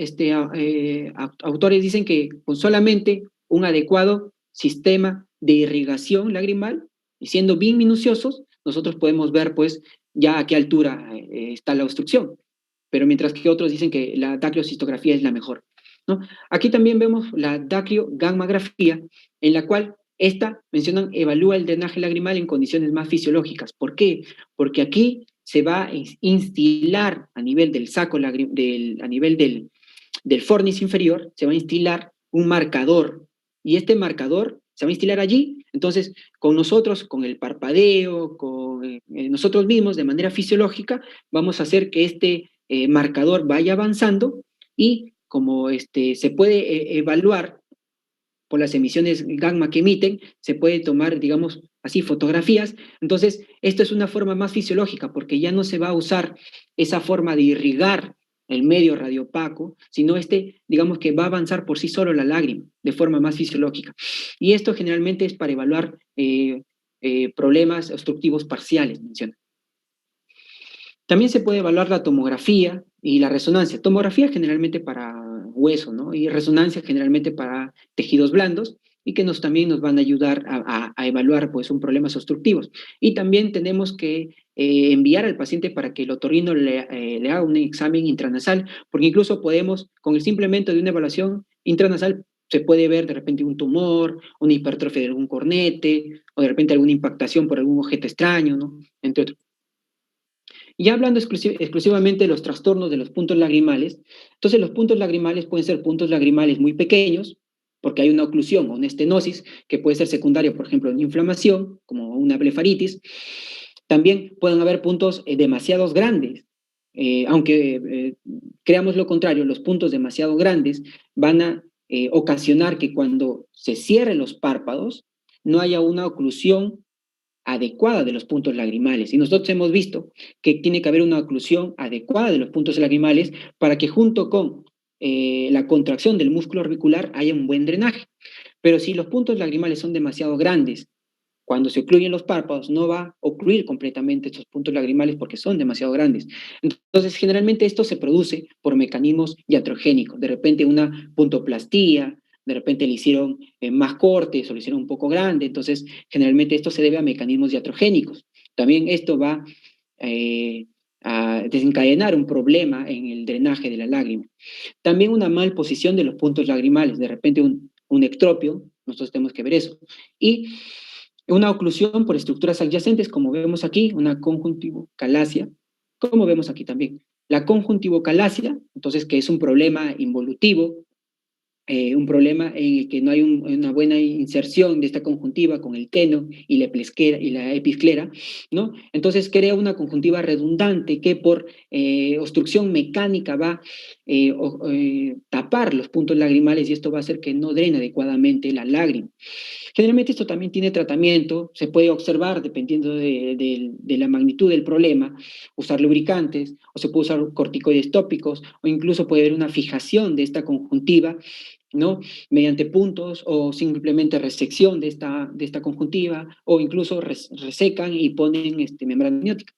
autores dicen que con solamente un adecuado sistema de irrigación lagrimal, y siendo bien minuciosos, nosotros podemos ver pues ya a qué altura está la obstrucción. Pero mientras que otros dicen que la dacriocistografía es la mejor, ¿no? Aquí también vemos la dacriogammografía, en la cual mencionan, evalúa el drenaje lagrimal en condiciones más fisiológicas. ¿Por qué? Porque aquí se va a instilar a nivel del saco, a nivel del fornix inferior, se va a instilar un marcador, y este marcador se va a instalar allí. Entonces, con nosotros, con el parpadeo, con nosotros mismos, de manera fisiológica, vamos a hacer que este marcador vaya avanzando, y como se puede evaluar por las emisiones gamma que emiten, se puede tomar, digamos así, fotografías. Entonces, esto es una forma más fisiológica, porque ya no se va a usar esa forma de irrigar el medio radiopaco, sino digamos que va a avanzar por sí solo la lágrima, de forma más fisiológica. Y esto generalmente es para evaluar problemas obstructivos parciales, menciona. También se puede evaluar la tomografía y la resonancia. Tomografía generalmente para hueso, ¿no? Y resonancia generalmente para tejidos blandos, y que también nos van a ayudar a evaluar pues, un problemas obstructivos. Y también tenemos que enviar al paciente para que el otorrino le haga un examen intranasal, porque incluso podemos, con el simplemente de una evaluación intranasal, se puede ver de repente un tumor, una hipertrofia de algún cornete, o de repente alguna impactación por algún objeto extraño, ¿no? Entre otros. Y hablando exclusivamente de los trastornos de los puntos lagrimales, entonces los puntos lagrimales pueden ser puntos lagrimales muy pequeños, porque hay una oclusión o una estenosis que puede ser secundaria, por ejemplo, en inflamación, como una blefaritis. También pueden haber puntos demasiado grandes, aunque creamos lo contrario, los puntos demasiado grandes van a ocasionar que cuando se cierren los párpados no haya una oclusión adecuada de los puntos lagrimales. Y nosotros hemos visto que tiene que haber una oclusión adecuada de los puntos lagrimales para que junto con la contracción del músculo orbicular haya un buen drenaje. Pero si los puntos lagrimales son demasiado grandes, cuando se ocluyen los párpados no va a ocluir completamente estos puntos lagrimales porque son demasiado grandes. Entonces, generalmente esto se produce por mecanismos iatrogénicos. De repente una puntoplastía, de repente le hicieron más cortes o le hicieron un poco grande. Entonces, generalmente esto se debe a mecanismos iatrogénicos. También esto va eh, a desencadenar un problema en el drenaje de la lágrima. También una mal posición de los puntos lagrimales. De repente un ectropio, nosotros tenemos que ver eso. Y una oclusión por estructuras adyacentes, como vemos aquí, una conjuntivocalacia, como vemos aquí también. La conjuntivocalacia, entonces, que es un problema involutivo, un problema en el que no hay una buena inserción de esta conjuntiva con el teno y la episclera, ¿no? Entonces crea una conjuntiva redundante que por obstrucción mecánica va tapar los puntos lagrimales, y esto va a hacer que no drene adecuadamente la lágrima. Generalmente esto también tiene tratamiento, se puede observar dependiendo de la magnitud del problema, usar lubricantes, o se puede usar corticoides tópicos, o incluso puede haber una fijación de esta conjuntiva, ¿no? Mediante puntos, o simplemente resección de esta conjuntiva, o incluso resecan y ponen membrana amniótica.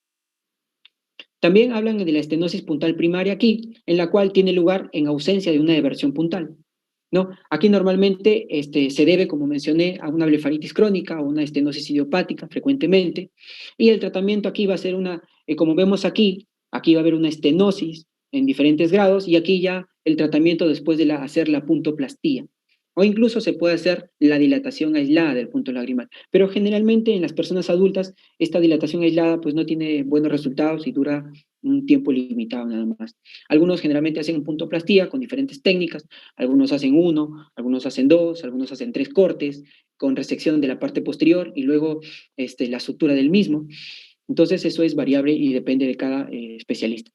También hablan de la estenosis puntal primaria aquí, en la cual tiene lugar en ausencia de una eversión puntal, ¿no? Aquí normalmente se debe, como mencioné, a una blefaritis crónica o una estenosis idiopática frecuentemente, y el tratamiento aquí va a ser como vemos aquí va a haber una estenosis en diferentes grados, y aquí ya el tratamiento después de hacer la puntoplastía. O incluso se puede hacer la dilatación aislada del punto lagrimal. Pero generalmente en las personas adultas esta dilatación aislada pues no tiene buenos resultados y dura un tiempo limitado nada más. Algunos generalmente hacen puntoplastía con diferentes técnicas, algunos hacen uno, algunos hacen dos, algunos hacen tres cortes con resección de la parte posterior y luego la sutura del mismo. Entonces eso es variable y depende de cada especialista.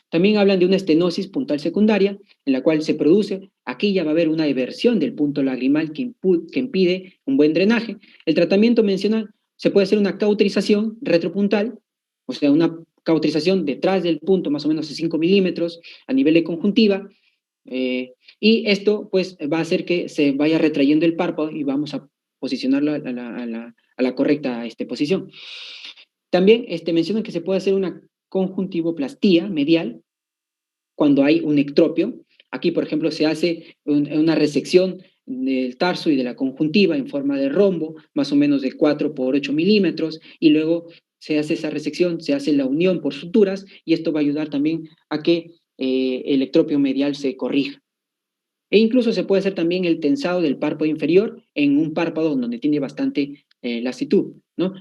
También hablan de una estenosis puntal secundaria, en la cual se produce, aquí ya va a haber una eversión del punto lagrimal que impide un buen drenaje. El tratamiento menciona, se puede hacer una cauterización retropuntal, o sea, una cauterización detrás del punto, más o menos de 5 milímetros, a nivel de conjuntiva, y esto pues va a hacer que se vaya retrayendo el párpado y vamos a posicionarlo a la correcta posición. También mencionan que se puede hacer una conjuntivoplastía medial cuando hay un ectropio. Aquí, por ejemplo, se hace una resección del tarso y de la conjuntiva en forma de rombo, más o menos de 4 por 8 milímetros, y luego se hace esa resección, se hace la unión por suturas, y esto va a ayudar también a que el ectropio medial se corrija. E incluso se puede hacer también el tensado del párpado inferior en un párpado donde tiene bastante lasitud, ¿no?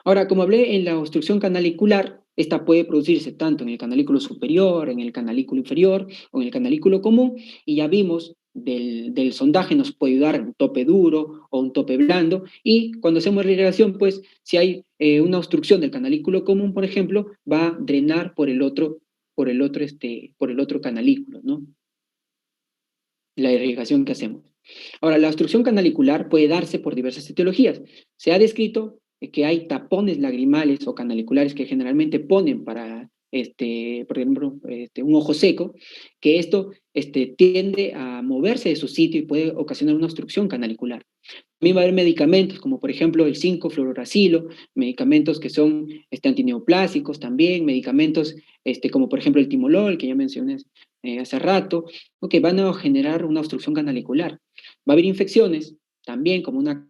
Ahora, como hablé en la obstrucción canalicular, esta puede producirse tanto en el canalículo superior, en el canalículo inferior o en el canalículo común, y ya vimos del sondaje nos puede ayudar un tope duro o un tope blando, y cuando hacemos la irrigación, pues si hay una obstrucción del canalículo común, por ejemplo, va a drenar por el otro canalículo, ¿no? La irrigación que hacemos. Ahora, la obstrucción canalicular puede darse por diversas etiologías. Se ha descrito que hay tapones lagrimales o canaliculares que generalmente ponen para, por ejemplo, un ojo seco, que esto tiende a moverse de su sitio y puede ocasionar una obstrucción canalicular. También va a haber medicamentos, como por ejemplo el 5-fluoracilo, medicamentos que son antineoplásicos también, medicamentos como por ejemplo el timolol, que ya mencioné hace rato, ¿no? Que van a generar una obstrucción canalicular. Va a haber infecciones, también como una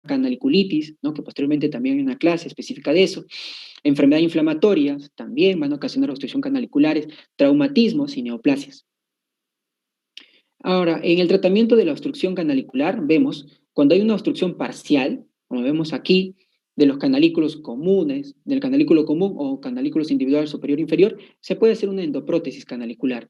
canaliculitis, ¿no? Que posteriormente también hay una clase específica de eso. Enfermedades inflamatorias también van a ocasionar obstrucción canaliculares, traumatismos y neoplasias. Ahora, en el tratamiento de la obstrucción canalicular, vemos cuando hay una obstrucción parcial, como vemos aquí, de los canalículos comunes, del canalículo común o canalículos individual superior e inferior, se puede hacer una endoprótesis canalicular,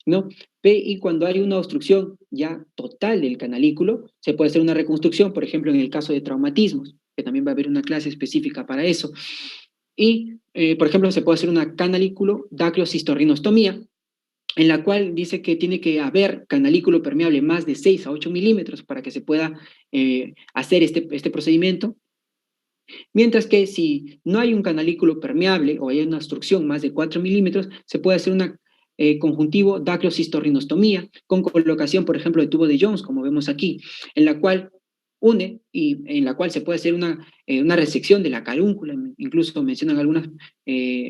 ¿no? Y cuando hay una obstrucción ya total del canalículo, se puede hacer una reconstrucción, por ejemplo, en el caso de traumatismos, que también va a haber una clase específica para eso. Y, por ejemplo, se puede hacer una canalículo dacriocistorrinostomía, en la cual dice que tiene que haber canalículo permeable más de 6 a 8 milímetros para que se pueda hacer este procedimiento. Mientras que si no hay un canalículo permeable o hay una obstrucción más de 4 milímetros, se puede hacer una conjuntivo dacriocistorrinostomía con colocación, por ejemplo, de tubo de Jones, como vemos aquí, en la cual une y en la cual se puede hacer una resección de la carúncula, incluso mencionan algunos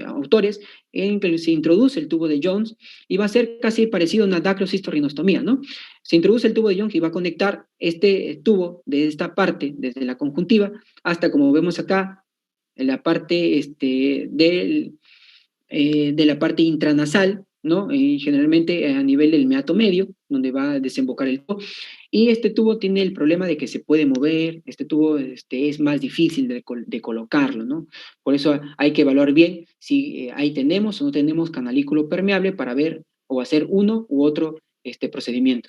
autores, en que se introduce el tubo de Jones y va a ser casi parecido a una dacriocistorrinostomía, ¿no? Se introduce el tubo de Jones y va a conectar este tubo de esta parte, desde la conjuntiva, hasta como vemos acá, en la parte de la parte intranasal, ¿no? Generalmente a nivel del meato medio, donde va a desembocar el tubo. Y este tubo tiene el problema de que se puede mover, este tubo es más difícil de colocarlo, ¿no? Por eso hay que evaluar bien si ahí tenemos o no tenemos canalículo permeable para ver o hacer uno u otro procedimiento.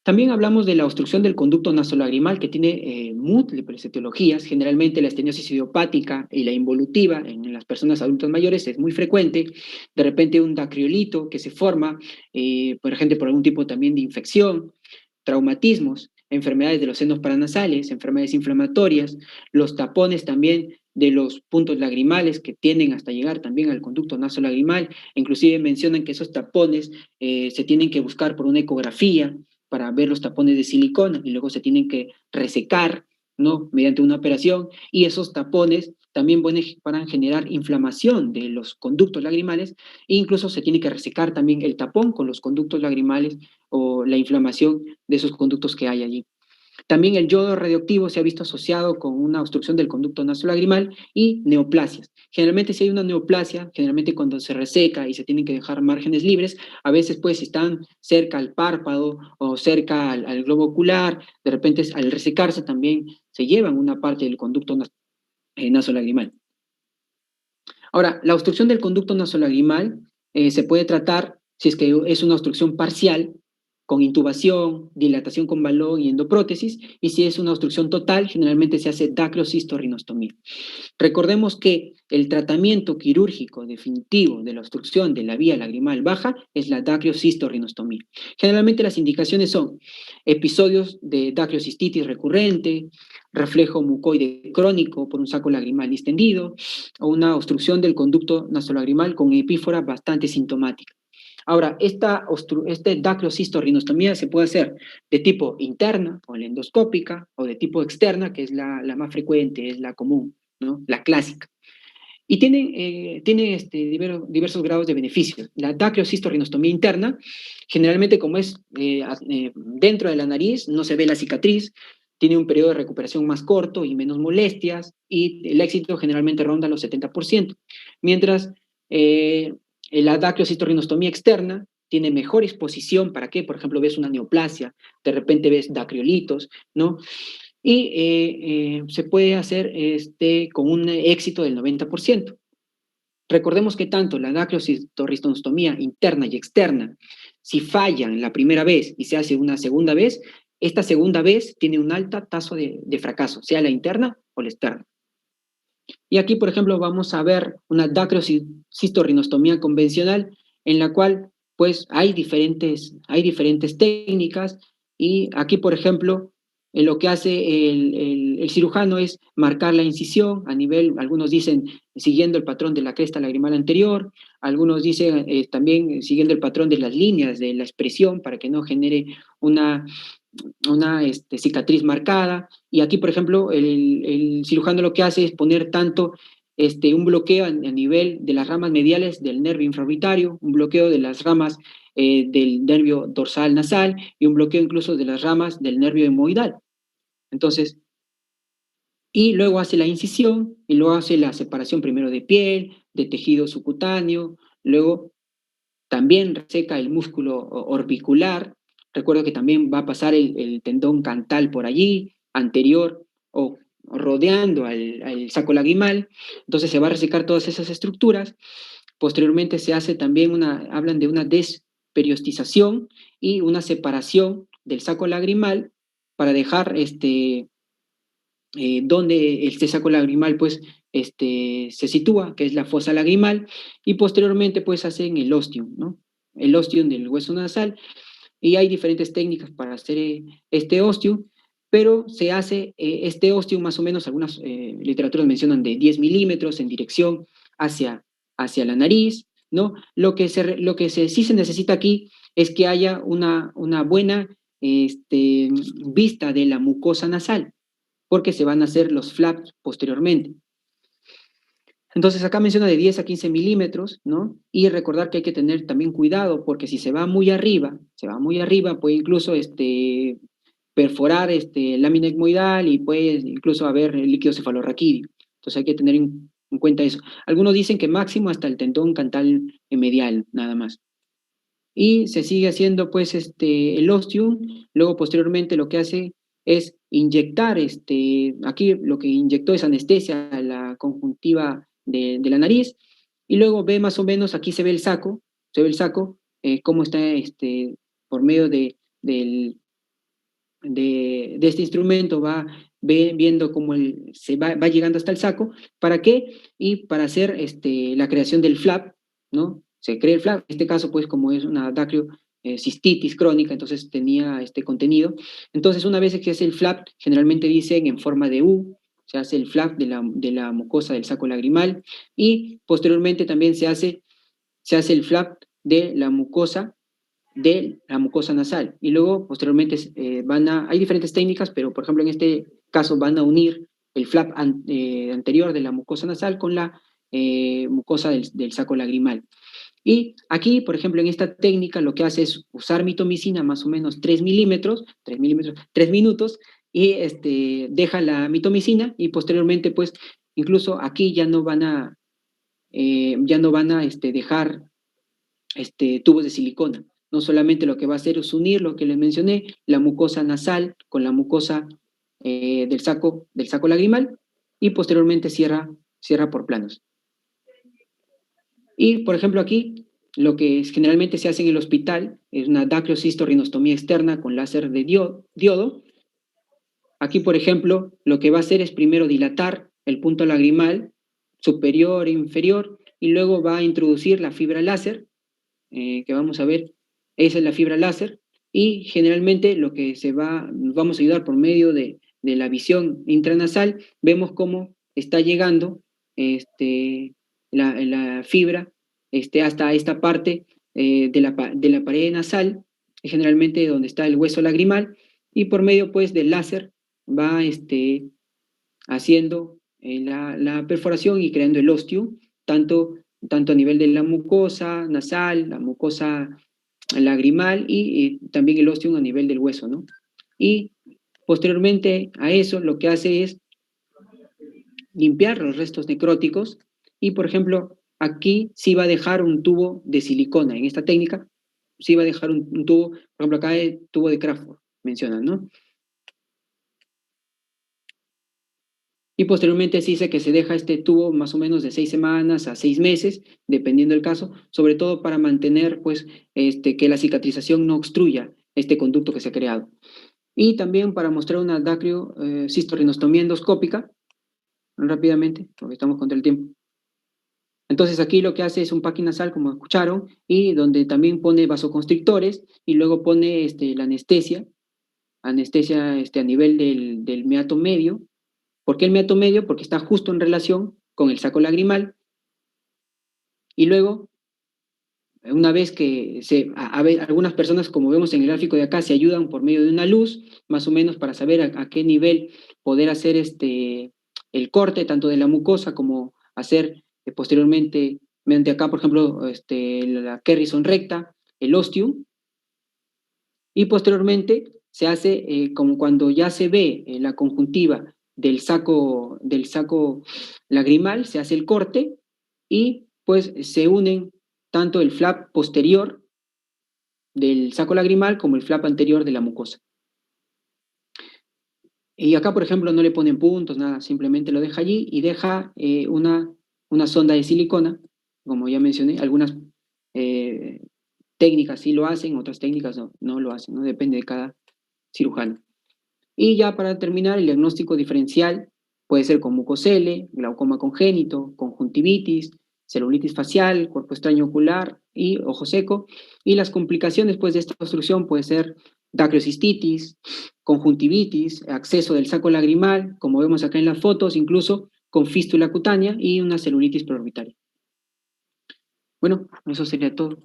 También hablamos de la obstrucción del conducto nasolagrimal, que tiene múltiples etiologías. Generalmente la esteniosis idiopática y la involutiva en las personas adultas mayores es muy frecuente. De repente un dacriolito que se forma, por ejemplo, por algún tipo también de infección, traumatismos, enfermedades de los senos paranasales, enfermedades inflamatorias, los tapones también de los puntos lagrimales que tienden hasta llegar también al conducto nasolagrimal. Inclusive mencionan que esos tapones se tienen que buscar por una ecografía para ver los tapones de silicona y luego se tienen que resecar, ¿no? Mediante una operación, y esos tapones también van a generar inflamación de los conductos lagrimales e incluso se tiene que resecar también el tapón con los conductos lagrimales o la inflamación de esos conductos que hay allí. También el yodo radioactivo se ha visto asociado con una obstrucción del conducto nasolagrimal y neoplasias. Generalmente si hay una neoplasia, generalmente cuando se reseca y se tienen que dejar márgenes libres, a veces pues están cerca al párpado o cerca al globo ocular, de repente al resecarse también se llevan una parte del conducto nasolagrimal. Ahora, la obstrucción del conducto nasolagrimal se puede tratar si es que es una obstrucción parcial, con intubación, dilatación con balón y endoprótesis, y si es una obstrucción total, generalmente se hace dacriocistorrinostomía. Recordemos que el tratamiento quirúrgico definitivo de la obstrucción de la vía lagrimal baja es la dacriocistorrinostomía. Generalmente las indicaciones son episodios de dacriocistitis recurrente, reflejo mucoide crónico por un saco lagrimal distendido o una obstrucción del conducto nasolagrimal con epífora bastante sintomática. Ahora, esta dacriocistorrinostomía se puede hacer de tipo interna o la endoscópica o de tipo externa, que es la más frecuente, es la común, ¿no? La clásica. Y tiene diversos grados de beneficios. La dacriocistorrinostomía interna, generalmente como es dentro de la nariz, no se ve la cicatriz, tiene un periodo de recuperación más corto y menos molestias, y el éxito generalmente ronda los 70%. Mientras la dacriocistorrinostomía externa tiene mejor exposición, ¿para qué? Por ejemplo, ves una neoplasia, de repente ves dacriolitos, ¿no? Y se puede hacer con un éxito del 90%. Recordemos que tanto la dacriocistorristostomía interna y externa, si fallan la primera vez y se hace una segunda vez, esta segunda vez tiene una alta tasa de fracaso, sea la interna o la externa. Y aquí, por ejemplo, vamos a ver una dacriocistorrinostomía convencional en la cual pues hay diferentes técnicas y aquí, por ejemplo, lo que hace el cirujano es marcar la incisión a nivel, algunos dicen siguiendo el patrón de la cresta lagrimal anterior, algunos dicen también siguiendo el patrón de las líneas de la expresión para que no genere una, una cicatriz marcada. Y aquí, por ejemplo, el cirujano lo que hace es poner tanto un bloqueo a nivel de las ramas mediales del nervio infraorbitario, un bloqueo de las ramas del nervio dorsal nasal y un bloqueo incluso de las ramas del nervio hemoidal. Entonces, y luego hace la incisión y luego hace la separación primero de piel, de tejido subcutáneo, luego también reseca el músculo orbicular. Recuerdo que también va a pasar el tendón cantal por allí, anterior o rodeando al saco lagrimal. Entonces se va a resecar todas esas estructuras. Posteriormente se hace también hablan de una desperiostización y una separación del saco lagrimal para dejar donde este saco lagrimal pues se sitúa, que es la fosa lagrimal, y posteriormente pues hacen el ostium, ¿no? El ostium del hueso nasal, y hay diferentes técnicas para hacer este ostium, pero se hace este ostium más o menos, algunas literaturas mencionan de 10 milímetros en dirección hacia la nariz, ¿no? Sí se necesita aquí es que haya una buena vista de la mucosa nasal, porque se van a hacer los flaps posteriormente. Entonces acá menciona de 10 a 15 milímetros, ¿no? Y recordar que hay que tener también cuidado, porque si se va muy arriba, puede incluso perforar lámina etmoidal y puede incluso haber líquido cefalorraquídeo. Entonces hay que tener en cuenta eso. Algunos dicen que máximo hasta el tendón cantal medial, nada más. Y se sigue haciendo pues el ostium, luego posteriormente lo que hace es inyectar, aquí lo que inyectó es anestesia a la conjuntiva de la nariz, y luego ve más o menos, aquí cómo está por medio de este instrumento, viendo cómo va llegando hasta el saco. ¿Para qué? Y para hacer la creación del flap, ¿no? Se crea el flap, en este caso, pues, como es una cistitis crónica, entonces tenía este contenido. Entonces, una vez que se hace el flap, generalmente dicen en forma de U, se hace el flap de la mucosa del saco lagrimal, y posteriormente también se hace el flap de la mucosa nasal. Y luego, posteriormente, hay diferentes técnicas, pero por ejemplo, en este caso van a unir el flap anterior de la mucosa nasal con la mucosa del saco lagrimal. Y aquí, por ejemplo, en esta técnica lo que hace es usar mitomicina más o menos 3 milímetros, 3 minutos, y deja la mitomicina y posteriormente, pues, incluso aquí ya no van a dejar tubos de silicona. No solamente lo que va a hacer es unir lo que les mencioné, la mucosa nasal con la mucosa del saco lagrimal, y posteriormente cierra por planos. Y, por ejemplo, aquí lo que generalmente se hace en el hospital es una dacriocistorrinostomía externa con láser de diodo. Aquí, por ejemplo, lo que va a hacer es primero dilatar el punto lagrimal superior e inferior, y luego va a introducir la fibra láser que vamos a ver, esa es la fibra láser, y generalmente lo que nos vamos a ayudar por medio de la visión intranasal, vemos cómo está llegando la fibra hasta esta parte de la pared nasal, generalmente donde está el hueso lagrimal, y por medio pues del láser va haciendo la perforación y creando el ostium, tanto a nivel de la mucosa nasal, la mucosa lagrimal y también el ostium a nivel del hueso, ¿no? Y posteriormente a eso lo que hace es limpiar los restos necróticos y, por ejemplo, aquí sí va a dejar un tubo de silicona. En esta técnica sí va a dejar un tubo, por ejemplo, acá el tubo de Crawford, mencionan, ¿no? Y posteriormente se dice que se deja este tubo más o menos de 6 semanas a 6 meses, dependiendo del caso, sobre todo para mantener pues, que la cicatrización no obstruya este conducto que se ha creado. Y también para mostrar una cistorinostomía endoscópica, rápidamente, porque estamos contra el tiempo. Entonces aquí lo que hace es un paqui nasal, como escucharon, y donde también pone vasoconstrictores y luego pone la anestesia a nivel del meato medio. ¿Por qué el meato medio? Porque está justo en relación con el saco lagrimal. Y luego, una vez que algunas personas, como vemos en el gráfico de acá, se ayudan por medio de una luz, más o menos para saber a qué nivel poder hacer el corte, tanto de la mucosa como hacer posteriormente, mediante acá, por ejemplo, la Kerrison recta, el ostium, y posteriormente se hace como cuando ya se ve la conjuntiva del saco lagrimal, se hace el corte y pues se unen tanto el flap posterior del saco lagrimal como el flap anterior de la mucosa. Y acá, por ejemplo, no le ponen puntos, nada, simplemente lo deja allí y deja una sonda de silicona, como ya mencioné, algunas técnicas sí lo hacen, otras técnicas no lo hacen, ¿no? Depende de cada cirujano. Y ya para terminar, el diagnóstico diferencial puede ser con mucocele, glaucoma congénito, conjuntivitis, celulitis facial, cuerpo extraño ocular y ojo seco. Y las complicaciones después de esta obstrucción puede ser dacrocistitis, conjuntivitis, acceso del saco lagrimal, como vemos acá en las fotos, incluso con fístula cutánea y una celulitis preorbitaria. Bueno, eso sería todo.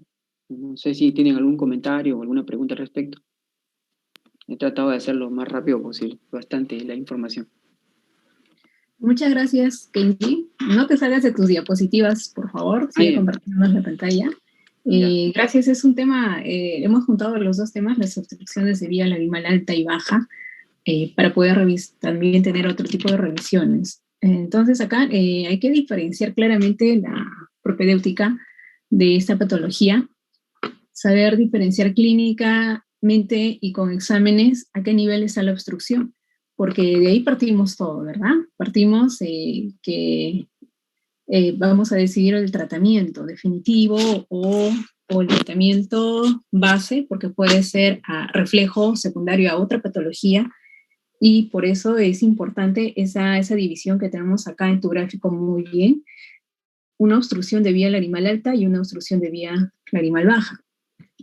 No sé si tienen algún comentario o alguna pregunta al respecto. He tratado de hacerlo lo más rápido posible, bastante la información. Muchas gracias, Kenji. No te salgas de tus diapositivas, por favor. Sigue compartiendo la pantalla. Gracias, es un tema, hemos juntado los dos temas, las obstrucciones de vía lagrimal alta y baja, para poder también tener otro tipo de revisiones. Entonces acá hay que diferenciar claramente la propedéutica de esta patología, saber diferenciar clínicamente y con exámenes a qué nivel está la obstrucción, porque de ahí partimos todo, ¿verdad? Partimos que vamos a decidir el tratamiento definitivo o el tratamiento base, porque puede ser reflejo secundario a otra patología, y por eso es importante esa división que tenemos acá en tu gráfico muy bien, una obstrucción de vía lagrimal alta y una obstrucción de vía lagrimal baja.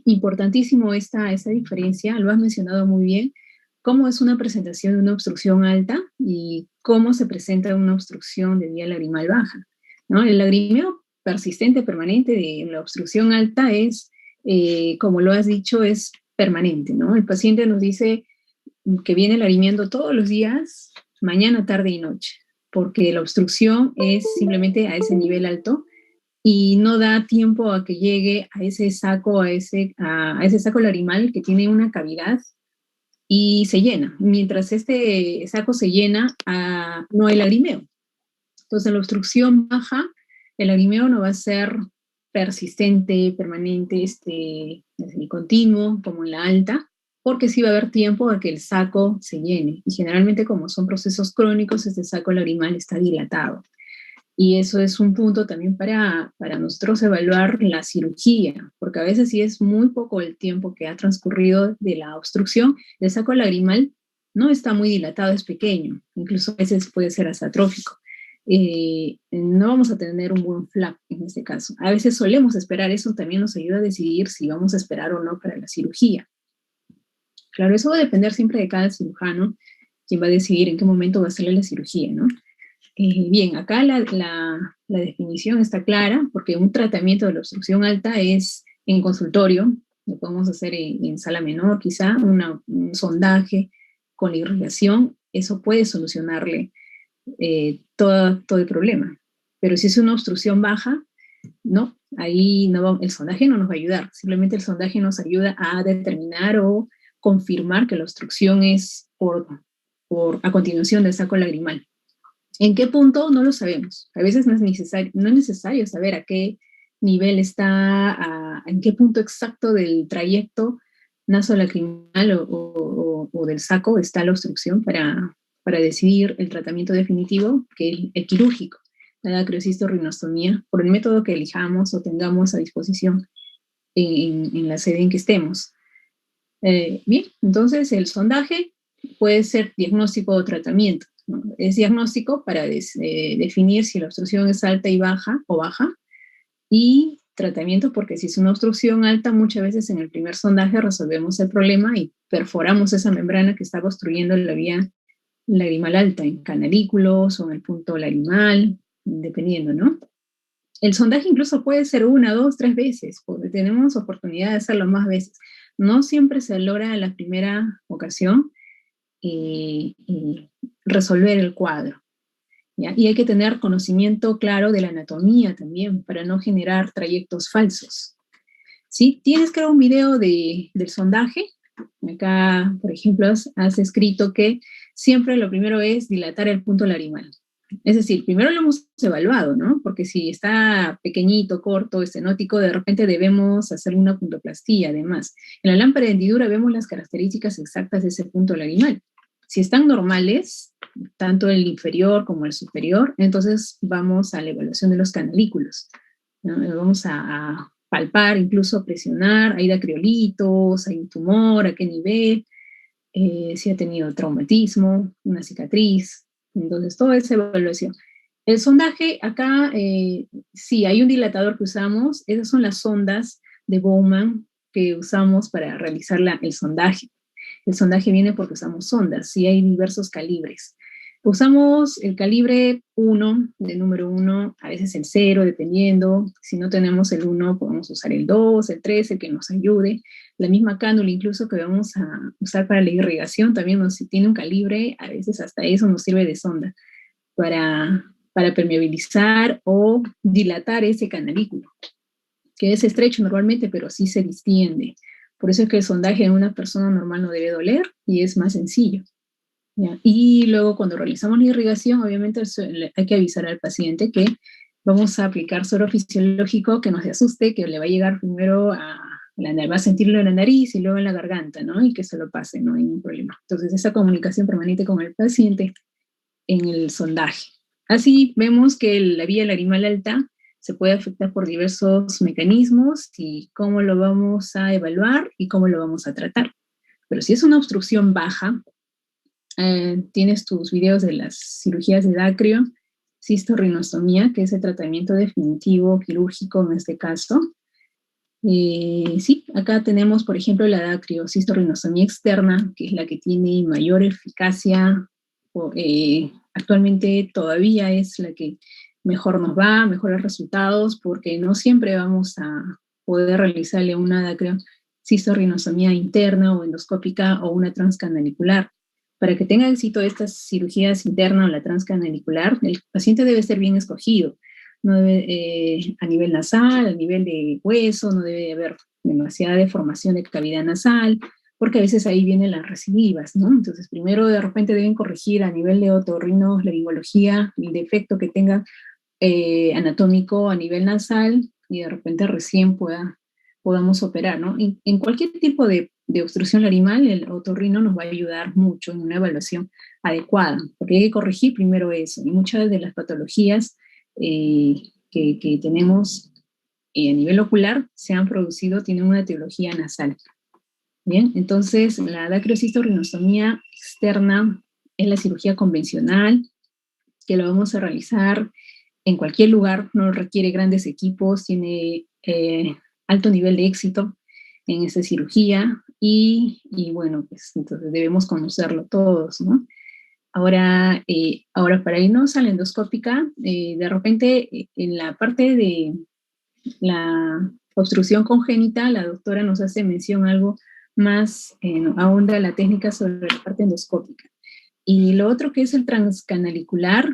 Importantísimo esta diferencia, lo has mencionado muy bien, cómo es una presentación de una obstrucción alta y cómo se presenta una obstrucción de vía lagrimal baja, ¿no? El lagrimeo persistente, permanente de la obstrucción alta es, como lo has dicho, es permanente, ¿no? El paciente nos dice que viene lagrimeando todos los días, mañana, tarde y noche, porque la obstrucción es simplemente a ese nivel alto y no da tiempo a que llegue a ese saco, a ese saco lagrimal que tiene una cavidad y se llena. Mientras este saco se llena, no hay lagrimeo. Entonces, la obstrucción baja, el lagrimeo no va a ser persistente, permanente, continuo, como en la alta, porque sí va a haber tiempo a que el saco se llene. Y generalmente, como son procesos crónicos, este saco lagrimal está dilatado. Y eso es un punto también para nosotros evaluar la cirugía, porque a veces si es muy poco el tiempo que ha transcurrido de la obstrucción, el saco lagrimal no está muy dilatado, es pequeño, incluso a veces puede ser hasta atrófico. No vamos a tener un buen flap en este caso. A veces solemos esperar, eso también nos ayuda a decidir si vamos a esperar o no para la cirugía. Claro, eso va a depender siempre de cada cirujano, quien va a decidir en qué momento va a hacerle la cirugía, ¿no? Bien, acá la definición está clara, porque un tratamiento de la obstrucción alta es en consultorio, lo podemos hacer en sala menor quizá, un sondaje con la irrigación, eso puede solucionarle todo el problema. Pero si es una obstrucción baja, no, ahí no, el sondaje no nos va a ayudar, simplemente el sondaje nos ayuda a determinar o confirmar que la obstrucción es a continuación del saco lagrimal. ¿En qué punto? No lo sabemos. A veces no es necesario saber a qué nivel está, en qué punto exacto del trayecto nasolacrimal o del saco está la obstrucción para para decidir el tratamiento definitivo, que es el quirúrgico, la dacriocistorrinostomía, por el método que elijamos o tengamos a disposición en la sede en que estemos. Bien, entonces el sondaje puede ser diagnóstico o tratamiento, ¿no? Es diagnóstico para definir si la obstrucción es alta y baja o baja, y tratamiento porque si es una obstrucción alta, muchas veces en el primer sondaje resolvemos el problema y perforamos esa membrana que está obstruyendo la vía lagrimal alta en canalículos o en el punto lagrimal, dependiendo, ¿no? El sondaje incluso puede ser 1, 2, 3 veces, porque tenemos oportunidad de hacerlo más veces. No siempre se logra en la primera ocasión resolver el cuadro, ¿ya? Y hay que tener conocimiento claro de la anatomía también, para no generar trayectos falsos. ¿Sí? Tienes que ver un video del sondaje. Acá, por ejemplo, has escrito que siempre lo primero es dilatar el punto lagrimal. Es decir, primero lo hemos evaluado, ¿no? Porque si está pequeñito, corto, estenótico, de repente debemos hacer una puntoplastía, además. En la lámpara de hendidura vemos las características exactas de ese punto lagrimal. Si están normales, tanto el inferior como el superior, entonces vamos a la evaluación de los canalículos, ¿no? Vamos a palpar, incluso presionar, hay dacriolitos, hay un tumor, a qué nivel, si ha tenido traumatismo, una cicatriz. Entonces, toda esa evaluación. El sondaje, acá sí, hay un dilatador que usamos, esas son las sondas de Bowman que usamos para realizar el sondaje. El sondaje viene porque usamos sondas, sí hay diversos calibres. Usamos el calibre 1, de número 1, a veces el 0, dependiendo. Si no tenemos el 1, podemos usar el 2, el 3, el que nos ayude. La misma cánula incluso que vamos a usar para la irrigación, también si tiene un calibre, a veces hasta eso nos sirve de sonda para permeabilizar o dilatar ese canalículo, que es estrecho normalmente, pero sí se distiende. Por eso es que el sondaje en una persona normal no debe doler y es más sencillo, ¿ya? Y luego cuando realizamos la irrigación, obviamente hay que avisar al paciente que vamos a aplicar suero fisiológico, que no se asuste, que le va a llegar primero va a sentirlo en la nariz y luego en la garganta, ¿no? Y que se lo pase, no hay ningún problema. Entonces, esa comunicación permanente con el paciente en el sondaje. Así vemos que la vía lagrimal alta se puede afectar por diversos mecanismos y cómo lo vamos a evaluar y cómo lo vamos a tratar. Pero si es una obstrucción baja, tienes tus videos de las cirugías de dacrio, cistorrinostomía, que es el tratamiento definitivo quirúrgico en este caso. Sí, acá tenemos, por ejemplo, la dacrio-cistorrinostomía externa, que es la que tiene mayor eficacia. Actualmente todavía es la que mejor nos va, mejores resultados, porque no siempre vamos a poder realizarle una dacrio-cistorrinostomía interna o endoscópica o una transcanalicular. Para que tenga éxito estas cirugías interna o la transcanalicular, el paciente debe ser bien escogido. No debe, a nivel nasal, a nivel de hueso, no debe haber demasiada deformación de cavidad nasal, porque a veces ahí vienen las recidivas, ¿no? Entonces, primero de repente deben corregir a nivel de otorrinolaringología el defecto que tenga anatómico a nivel nasal y de repente recién podamos operar, ¿no? En cualquier tipo de obstrucción lagrimal, el otorrino nos va a ayudar mucho en una evaluación adecuada, porque hay que corregir primero eso. Y muchas de las patologías que tenemos a nivel ocular se han producido, tienen una etiología nasal. Bien, entonces la dacriocistorrinostomía externa es la cirugía convencional, que lo vamos a realizar en cualquier lugar, no requiere grandes equipos, tiene alto nivel de éxito en esta cirugía y bueno, pues entonces debemos conocerlo todos, ¿no? Ahora para irnos a la endoscópica, de repente en la parte de la obstrucción congénita, la doctora nos hace mención algo más, ahonda la técnica sobre la parte endoscópica. Y lo otro que es el transcanalicular,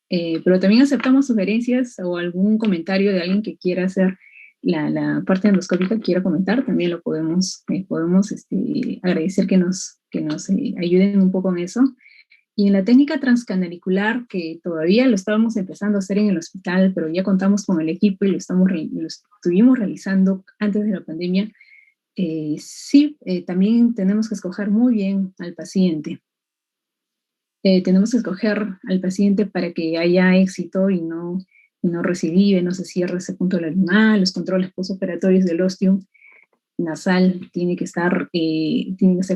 pero también aceptamos sugerencias o algún comentario de alguien que quiera hacer la parte endoscópica, quiera comentar, también lo podemos agradecer que nos ayuden un poco en eso. Y en la técnica transcanalicular, que todavía lo estábamos empezando a hacer en el hospital, pero ya contamos con el equipo y lo estuvimos realizando antes de la pandemia, sí, también tenemos que escoger muy bien al paciente. tenemos que escoger al paciente para que haya éxito y no recidive, no se cierre ese punto lagrimal. Los controles postoperatorios del ostium nasal tienen que ser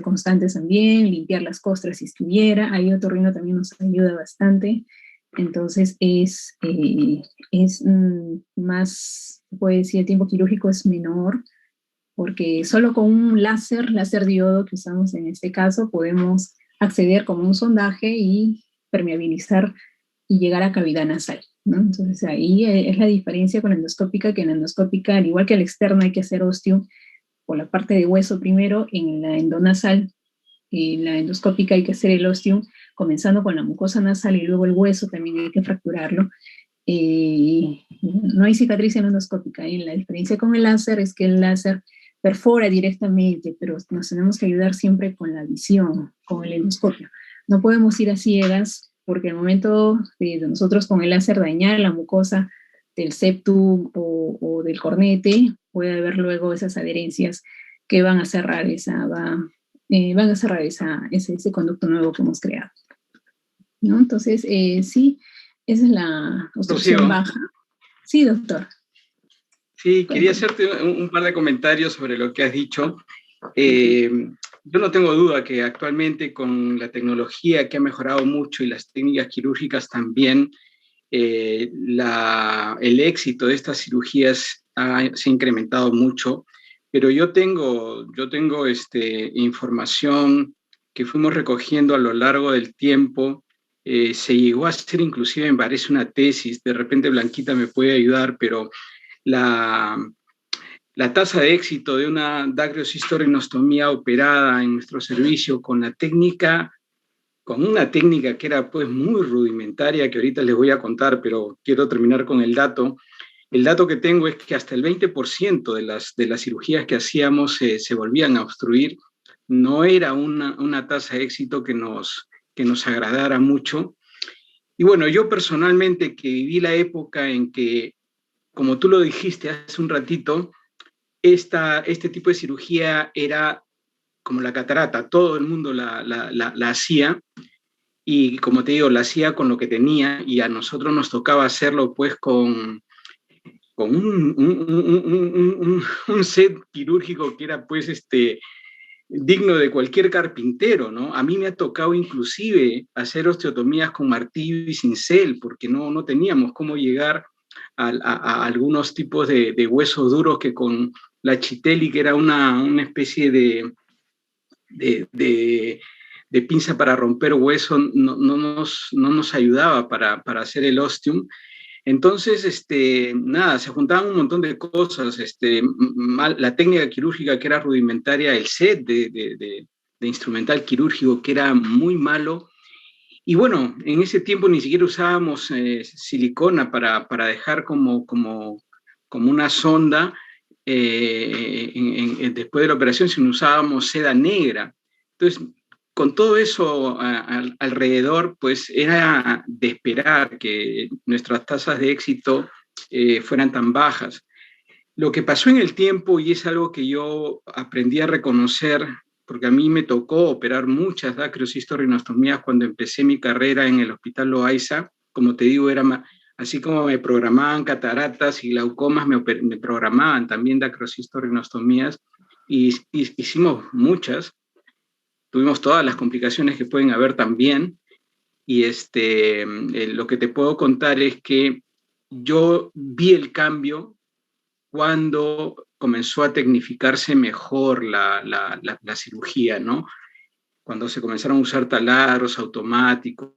constantes también, limpiar las costras si estuviera. Ahí otorrino también nos ayuda bastante. Entonces más, puede decir, el tiempo quirúrgico es menor, porque solo con un láser diodo que usamos en este caso, podemos acceder como un sondaje y permeabilizar y llegar a cavidad nasal, ¿no? Entonces ahí es la diferencia con la endoscópica, que en la endoscópica, al igual que la externa, hay que hacer ostium por la parte de hueso primero. En la endonasal, en la endoscópica hay que hacer el ostium comenzando con la mucosa nasal y luego el hueso también hay que fracturarlo. No hay cicatriz en la endoscópica. La diferencia con el láser es que el láser perfora directamente, pero nos tenemos que ayudar siempre con la visión, con el endoscopio. No podemos ir a ciegas, porque al momento de nosotros con el láser dañar la mucosa del septum o del cornete, puede haber luego esas adherencias que van a cerrar ese conducto nuevo que hemos creado, ¿no? Entonces, sí, esa es la obstrucción baja. Sí, doctor. Sí, quería hacerte un par de comentarios sobre lo que has dicho. Yo no tengo duda que actualmente con la tecnología que ha mejorado mucho y las técnicas quirúrgicas también, el éxito de estas cirugías se ha incrementado mucho, pero yo tengo información que fuimos recogiendo a lo largo del tiempo. Se llegó a hacer inclusive, me parece, una tesis, de repente Blanquita me puede ayudar, pero la tasa de éxito de una dacriocistorrinostomía operada en nuestro servicio con una técnica que era pues muy rudimentaria, que ahorita les voy a contar, pero quiero terminar con el dato. El dato que tengo es que hasta el 20% de las cirugías que hacíamos se volvían a obstruir. No era una tasa de éxito que nos agradara mucho. Y bueno, yo personalmente, que viví la época en que, como tú lo dijiste hace un ratito, este tipo de cirugía era como la catarata, todo el mundo la hacía, y como te digo, la hacía con lo que tenía, y a nosotros nos tocaba hacerlo pues con un set quirúrgico que era pues digno de cualquier carpintero, ¿no? A mí me ha tocado inclusive hacer osteotomías con martillo y cincel, porque no teníamos cómo llegar a algunos tipos de huesos duros que con la chiteli, que era una especie de pinza para romper hueso, no nos ayudaba para hacer el ostium. Entonces, nada, se juntaban un montón de cosas, la técnica quirúrgica que era rudimentaria, el set de instrumental quirúrgico que era muy malo. Y bueno, en ese tiempo ni siquiera usábamos silicona para dejar como una sonda después de la operación, sino usábamos seda negra. Entonces, con todo eso alrededor, pues era de esperar que nuestras tasas de éxito fueran tan bajas. Lo que pasó en el tiempo, y es algo que yo aprendí a reconocer, porque a mí me tocó operar muchas dacriocistorrinostomías cuando empecé mi carrera en el Hospital Loaiza. Como te digo, así como me programaban cataratas y glaucomas, me programaban también dacriocistorrinostomías, y hicimos muchas. Tuvimos todas las complicaciones que pueden haber también, y lo que te puedo contar es que yo vi el cambio cuando comenzó a tecnificarse mejor la cirugía, ¿no? Cuando se comenzaron a usar taladros automáticos,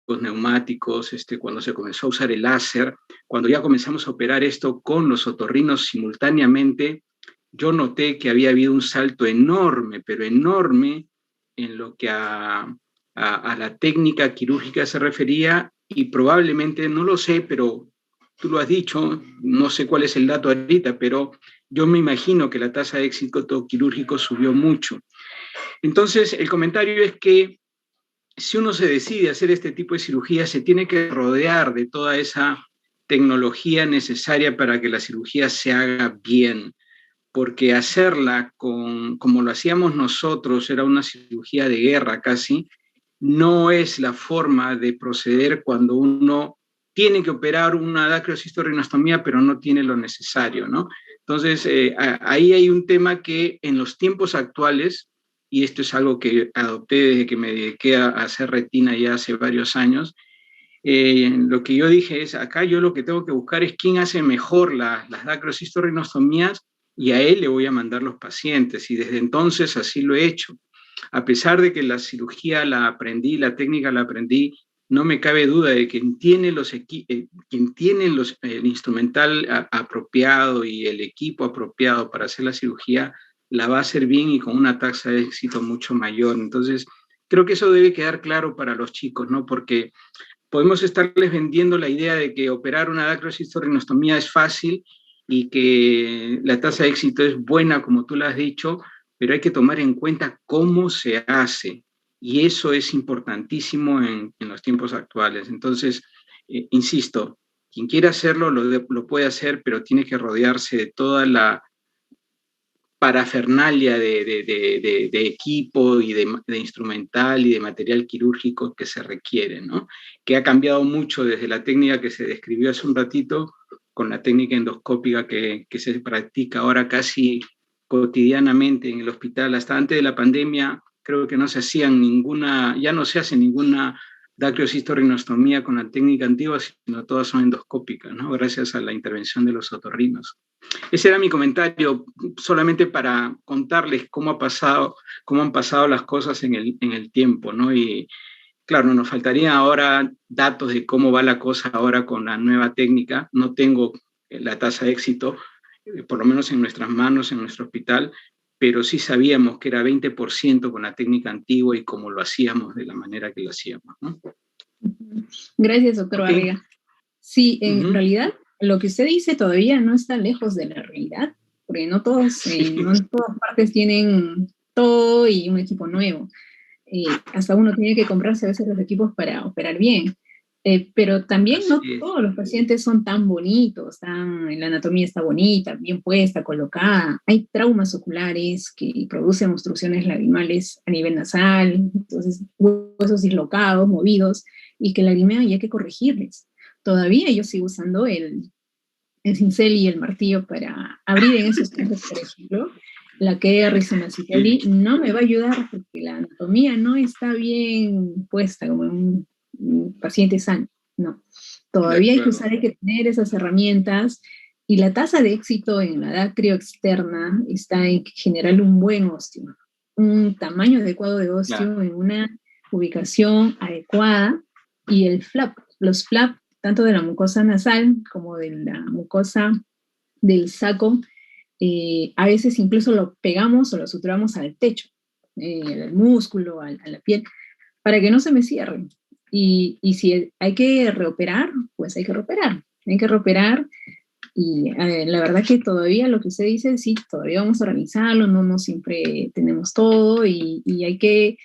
neumáticos, cuando se comenzó a usar el láser, cuando ya comenzamos a operar esto con los otorrinos simultáneamente, yo noté que había habido un salto enorme, pero enorme, en lo que a la técnica quirúrgica se refería, y probablemente, no lo sé, pero tú lo has dicho, no sé cuál es el dato ahorita, pero yo me imagino que la tasa de éxito quirúrgico subió mucho. Entonces, el comentario es que si uno se decide a hacer este tipo de cirugía, se tiene que rodear de toda esa tecnología necesaria para que la cirugía se haga bien, porque hacerla como lo hacíamos nosotros era una cirugía de guerra casi, no es la forma de proceder cuando uno tiene que operar una dacriocistorrinostomía, pero no tiene lo necesario, ¿no? Entonces, ahí hay un tema que en los tiempos actuales, y esto es algo que adopté desde que me dediqué a hacer retina ya hace varios años, lo que yo dije es, acá yo lo que tengo que buscar es quién hace mejor las dacriocistorrinostomías y a él le voy a mandar los pacientes, y desde entonces así lo he hecho. A pesar de que la cirugía la aprendí, la técnica la aprendí, no me cabe duda de que quien tiene, el instrumental apropiado y el equipo apropiado para hacer la cirugía, la va a hacer bien y con una tasa de éxito mucho mayor. Entonces, creo que eso debe quedar claro para los chicos, ¿no? Porque podemos estarles vendiendo la idea de que operar una dacriocistorrinostomía es fácil y que la tasa de éxito es buena, como tú lo has dicho, pero hay que tomar en cuenta cómo se hace. Y eso es importantísimo en los tiempos actuales. Entonces, insisto, quien quiera hacerlo lo puede hacer, pero tiene que rodearse de toda la parafernalia de equipo y de instrumental y de material quirúrgico que se requiere, ¿no? Que ha cambiado mucho desde la técnica que se describió hace un ratito con la técnica endoscópica que se practica ahora casi cotidianamente en el hospital. Hasta antes de la pandemia creo que no se hacían ya no se hace ninguna dacriocistorrinostomía con la técnica antigua, sino todas son endoscópicas, ¿no? Gracias a la intervención de los otorrinos. Ese era mi comentario, solamente para contarles cómo han pasado las cosas en el tiempo, ¿no? Y claro, nos faltarían ahora datos de cómo va la cosa ahora con la nueva técnica. No tengo la tasa de éxito, por lo menos en nuestras manos, en nuestro hospital, pero sí sabíamos que era 20% con la técnica antigua y cómo lo hacíamos de la manera que lo hacíamos, ¿no? Gracias, doctor Barriga. Sí, en realidad, lo que usted dice todavía no está lejos de la realidad, porque no todos, no en todas partes tienen todo y un equipo nuevo. Hasta uno tiene que comprarse a veces los equipos para operar bien. Pero también no todos los pacientes son tan bonitos, la anatomía está bonita, bien puesta, colocada. Hay traumas oculares que producen obstrucciones lagrimales a nivel nasal, entonces huesos dislocados, movidos, y que lagrimean y hay que corregirles. Todavía yo sigo usando el cincel y el martillo para abrir en esos casos, por ejemplo. La que rizomacitoli no me va a ayudar porque la anatomía no está bien puesta como en un paciente sano, no. Todavía hay que tener esas herramientas y la tasa de éxito en la dacrio externa está en generar un buen osteo, un tamaño adecuado de osteo en una ubicación adecuada y el flap, los flap tanto de la mucosa nasal como de la mucosa del saco, a veces incluso lo pegamos o lo suturamos al techo, al músculo, a la piel, para que no se me cierren. Y si hay que reoperar, pues hay que reoperar. Hay que reoperar y la verdad que todavía lo que usted dice, sí, todavía vamos a organizarlo, no siempre tenemos todo y hay que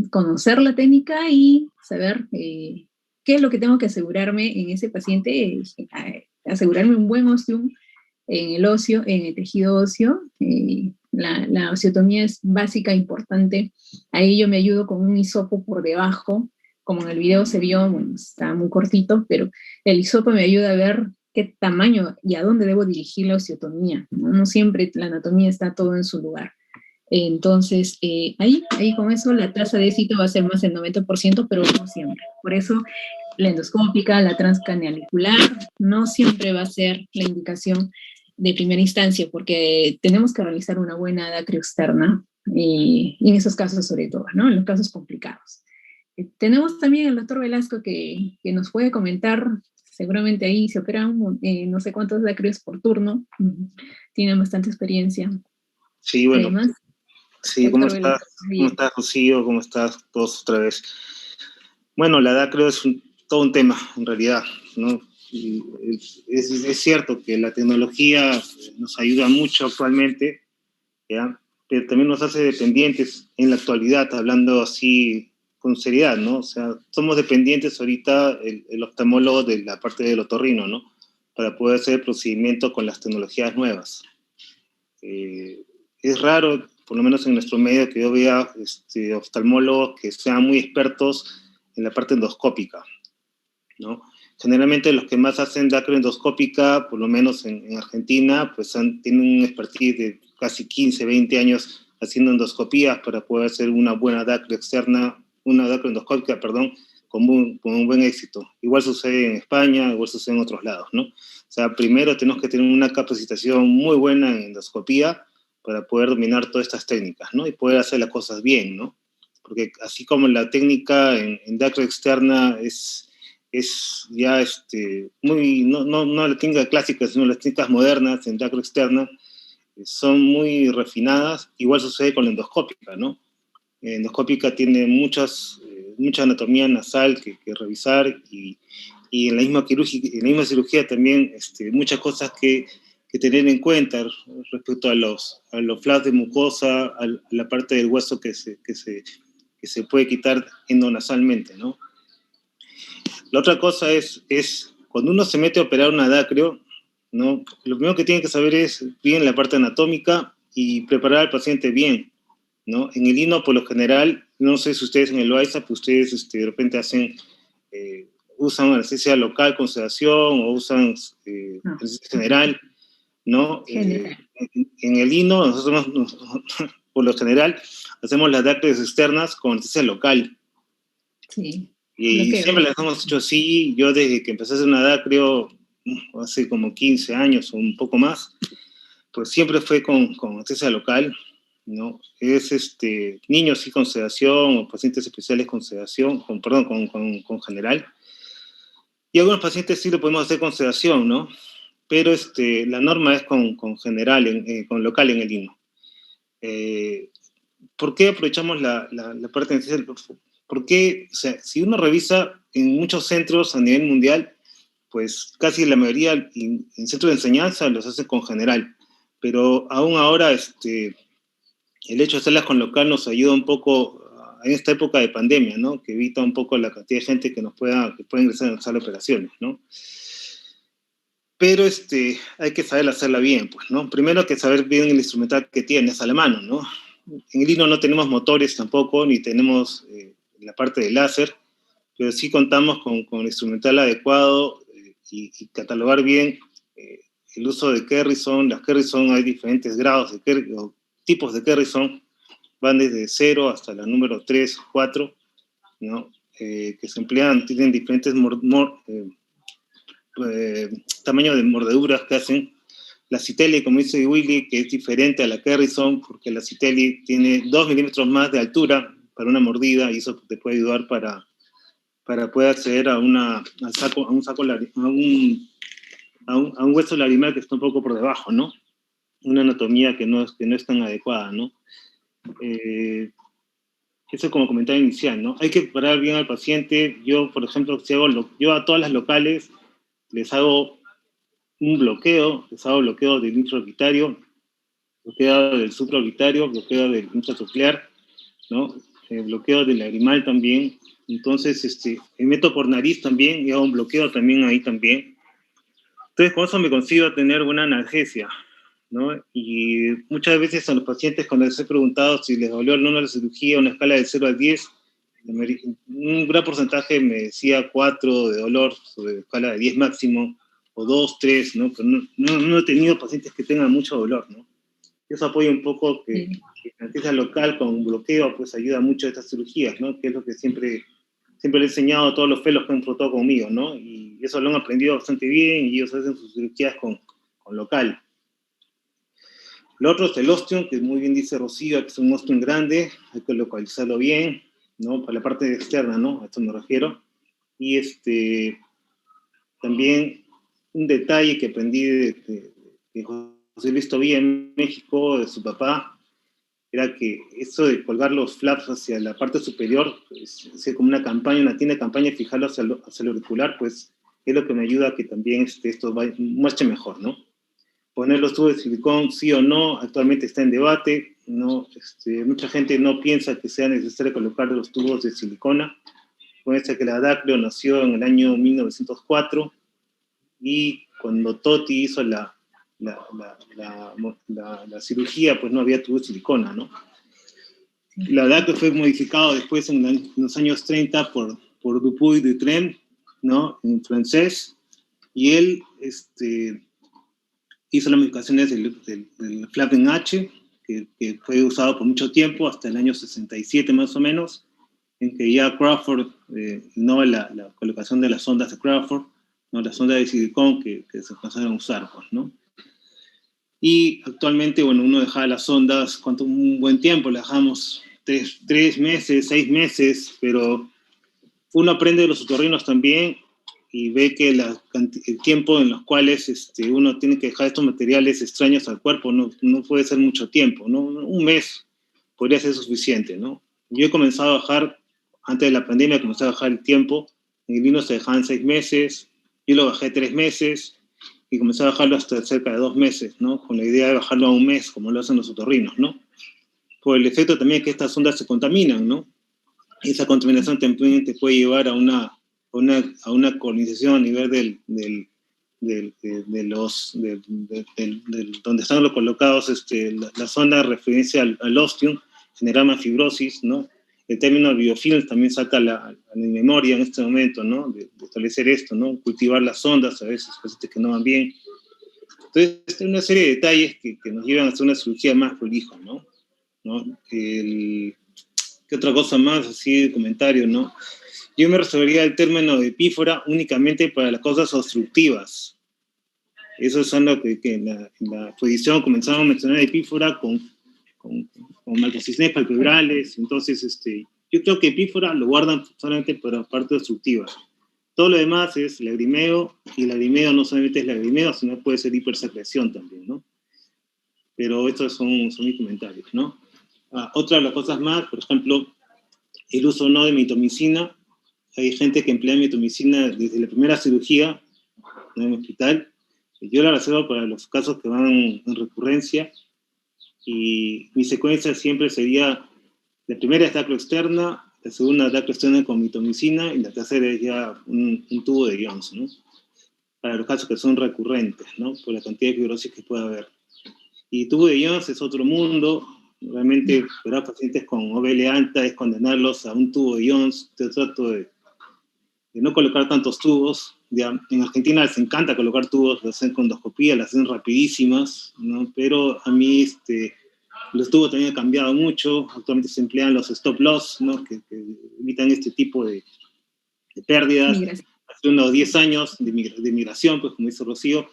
conocer la técnica y saber qué es lo que tengo que asegurarme en ese paciente, asegurarme un buen ostium en el óseo, en el tejido óseo. La osteotomía es básica, importante. Ahí yo me ayudo con un hisopo por debajo, como en el video se vio, bueno, está muy cortito, pero el hisopo me ayuda a ver qué tamaño y a dónde debo dirigir la osteotomía, ¿no? No siempre la anatomía está todo en su lugar. Entonces, ahí con eso la tasa de éxito va a ser más del 90%, pero no siempre. Por eso la endoscópica, la transcranealicular, no siempre va a ser la indicación de primera instancia, porque tenemos que realizar una buena dacrio externa, y en esos casos sobre todo, ¿no? En los casos complicados. Tenemos también al doctor Velasco que nos puede comentar, seguramente ahí se operan no sé cuántos dacrios por turno, tiene bastante experiencia. Sí, bueno. Además, sí, ¿cómo estás? ¿Cómo estás, Rocío? ¿Cómo estás todos otra vez? Bueno, la dacrio es todo un tema, en realidad, ¿no? Es cierto que la tecnología nos ayuda mucho actualmente, ¿ya? Pero también nos hace dependientes en la actualidad, hablando así con seriedad, ¿no? O sea, somos dependientes ahorita el oftalmólogo de la parte del otorrino, ¿no? Para poder hacer el procedimiento con las tecnologías nuevas. Es raro por lo menos en nuestro medio, que yo vea oftalmólogos que sean muy expertos en la parte endoscópica, ¿no? Generalmente los que más hacen dacroendoscópica, por lo menos en Argentina, pues tienen un expertise de casi 15, 20 años haciendo endoscopías para poder hacer una buena dacro externa, una dacroendoscópica, perdón, con un buen éxito. Igual sucede en España, igual sucede en otros lados, ¿no? O sea, primero tenemos que tener una capacitación muy buena en endoscopía para poder dominar todas estas técnicas, ¿no? Y poder hacer las cosas bien, ¿no? Porque así como la técnica en dacro externa es ya muy, no la técnica clásica, sino las técnicas modernas en dacro externa, son muy refinadas. Igual sucede con la endoscópica, ¿no? La endoscópica tiene mucha anatomía nasal que revisar y en la misma cirugía también muchas cosas que tener en cuenta respecto a los flaps de mucosa, a la parte del hueso que se puede quitar endonasalmente, ¿no? La otra cosa es cuando uno se mete a operar una dacrio, ¿no? Lo primero que tiene que saber es bien la parte anatómica y preparar al paciente bien, ¿no? En el INO, por lo general, no sé si ustedes en el OAISA, pues ustedes de repente usan anestesia local con sedación o usan anestesia general, ¿no? En el INO, nosotros por lo general hacemos las dacrios externas con anestesia local. Sí. Y siempre las hemos hecho así. Yo desde que empecé a hacer una dacrio, hace como 15 años o un poco más, pues siempre fue con anestesia local, ¿no? Es niños sí con sedación o pacientes especiales con sedación, con general. Y algunos pacientes sí lo podemos hacer con sedación, ¿no? Pero la norma es con general, con local en el INO. ¿Por qué aprovechamos la parte de anestesia? Porque, o sea, si uno revisa en muchos centros a nivel mundial, pues casi la mayoría en centros de enseñanza los hacen con general. Pero aún ahora el hecho de hacerlas con local nos ayuda un poco en esta época de pandemia, ¿no? Que evita un poco la cantidad de gente que puede ingresar en la sala de operaciones, ¿no? Pero hay que saber hacerla bien, pues, ¿no? Primero hay que saber bien el instrumental que tienes a la mano, ¿no? En el INO no tenemos motores tampoco, ni tenemos la parte de láser, pero sí contamos con el instrumental adecuado y catalogar bien el uso de Kerrison. Las Kerrison, hay diferentes grados o tipos de Kerrison, van desde 0 hasta la número 3, 4, ¿no? Que se emplean, tienen diferentes tamaños de mordeduras que hacen. La Citelli, como dice Willy, que es diferente a la Kerrison, porque la Citelli tiene 2 milímetros más de altura para una mordida, y eso te puede ayudar para poder acceder a un hueso lagrimal que está un poco por debajo, ¿no? Una anatomía que no es tan adecuada, ¿no? Eso como comentario inicial, ¿no? Hay que preparar bien al paciente. Yo, por ejemplo, yo a todas las locales les hago un bloqueo, del intraorbitario, bloqueo del supraorbitario, bloqueo del intracoclear, ¿no? Bloqueo del lagrimal también. Entonces, me meto por nariz también y hago un bloqueo también ahí también. Entonces, con eso me consigo tener buena analgesia, ¿no? Y muchas veces a los pacientes, cuando les he preguntado si les dolió el número de la cirugía, una escala de 0 a 10, un gran porcentaje me decía 4 de dolor, sobre escala de 10 máximo, o 2, 3, ¿no? Pero no he tenido pacientes que tengan mucho dolor, ¿no? Eso apoya un poco que la anestesia local con bloqueo pues ayuda mucho a estas cirugías, ¿no? Que es lo que siempre le he enseñado a todos los felos que han tratado conmigo, ¿no? Y eso lo han aprendido bastante bien y ellos hacen sus cirugías con local. Lo otro es el ostium, que muy bien dice Rocío, que es un ostium grande, hay que localizarlo bien, ¿no? Para la parte externa, ¿no? A esto me refiero. Y también un detalle que aprendí de José Luis Tobía en México, de su papá, era que eso de colgar los flaps hacia la parte superior, pues, hacer como una tienda de campaña, fijarlo hacia el auricular, pues es lo que me ayuda a que también esto marche mejor, ¿no? Poner los tubos de silicón, sí o no, actualmente está en debate, ¿no? Mucha gente no piensa que sea necesario colocar los tubos de silicona. Puede que la dacrio nació en el año 1904, y cuando Totti hizo la la cirugía, pues no había tubo de silicona, ¿no? La verdad que fue modificado después en los años 30 por Dupuy-Dutrem, ¿no? En francés, y él hizo las modificaciones del Flapen H, que fue usado por mucho tiempo, hasta el año 67 más o menos, en que ya Crawford innova la colocación de las ondas de Crawford, ¿no? Las ondas de silicón que se empezaron a usar, pues, ¿no? Y actualmente, bueno, uno dejaba las ondas un buen tiempo, le dejamos 3 meses, 6 meses, pero uno aprende de los otorrinos también y ve que el tiempo en los cuales uno tiene que dejar estos materiales extraños al cuerpo no puede ser mucho tiempo, ¿no? Un mes podría ser suficiente, ¿no? Yo he comenzado a bajar, antes de la pandemia comencé a bajar el tiempo, en el vino se dejaban 6 meses, yo lo bajé 3 meses, y comencé a bajarlo hasta cerca de 2 meses, ¿no? Con la idea de bajarlo a un mes, como lo hacen los otorrinos, ¿no? Por el efecto también que estas ondas se contaminan, ¿no? Y esa contaminación también te puede llevar a una colonización a nivel donde están colocados las ondas de referencia al ostium, generar más fibrosis, ¿no? El término biofilms también saca a mi memoria en este momento, ¿no? De establecer esto, ¿no? Cultivar las ondas, a veces pacientes que no van bien. Entonces, hay una serie de detalles que nos llevan a hacer una cirugía más prolija, ¿no? ¿Qué otra cosa más, así de comentario, no? Yo me reservaría el término de epífora únicamente para las cosas obstructivas. Eso es lo que en la exposición comenzamos a mencionar epífora con malposiciones palpebrales. Entonces, yo creo que epífora lo guardan solamente para la parte obstructiva. Todo lo demás es lagrimeo, y el lagrimeo no solamente es lagrimeo, sino puede ser hipersecreción también, ¿no? Pero estos son mis comentarios, ¿no? Otra de las cosas más, por ejemplo, el uso no de mitomicina. Hay gente que emplea mitomicina desde la primera cirugía, ¿no? En el hospital. Yo la reservo para los casos que van en recurrencia, y mi secuencia siempre sería: la primera es dacro externa, la segunda dacro externa con mitomicina, y la tercera es ya un tubo de Jones, ¿no? Para los casos que son recurrentes, ¿no? Por la cantidad de fibrosis que puede haber. Y tubo de Jones es otro mundo. Realmente, para pacientes con OBL alta es condenarlos a un tubo de Jones. Yo trato de no colocar tantos tubos. Ya, en Argentina les encanta colocar tubos, lo hacen con endoscopía, las hacen rapidísimas, ¿no? Pero a mí los tubos también han cambiado mucho. Actualmente se emplean los stop loss, ¿no? que evitan este tipo de pérdidas. Hace unos 10 años de migración, pues como dice Rocío,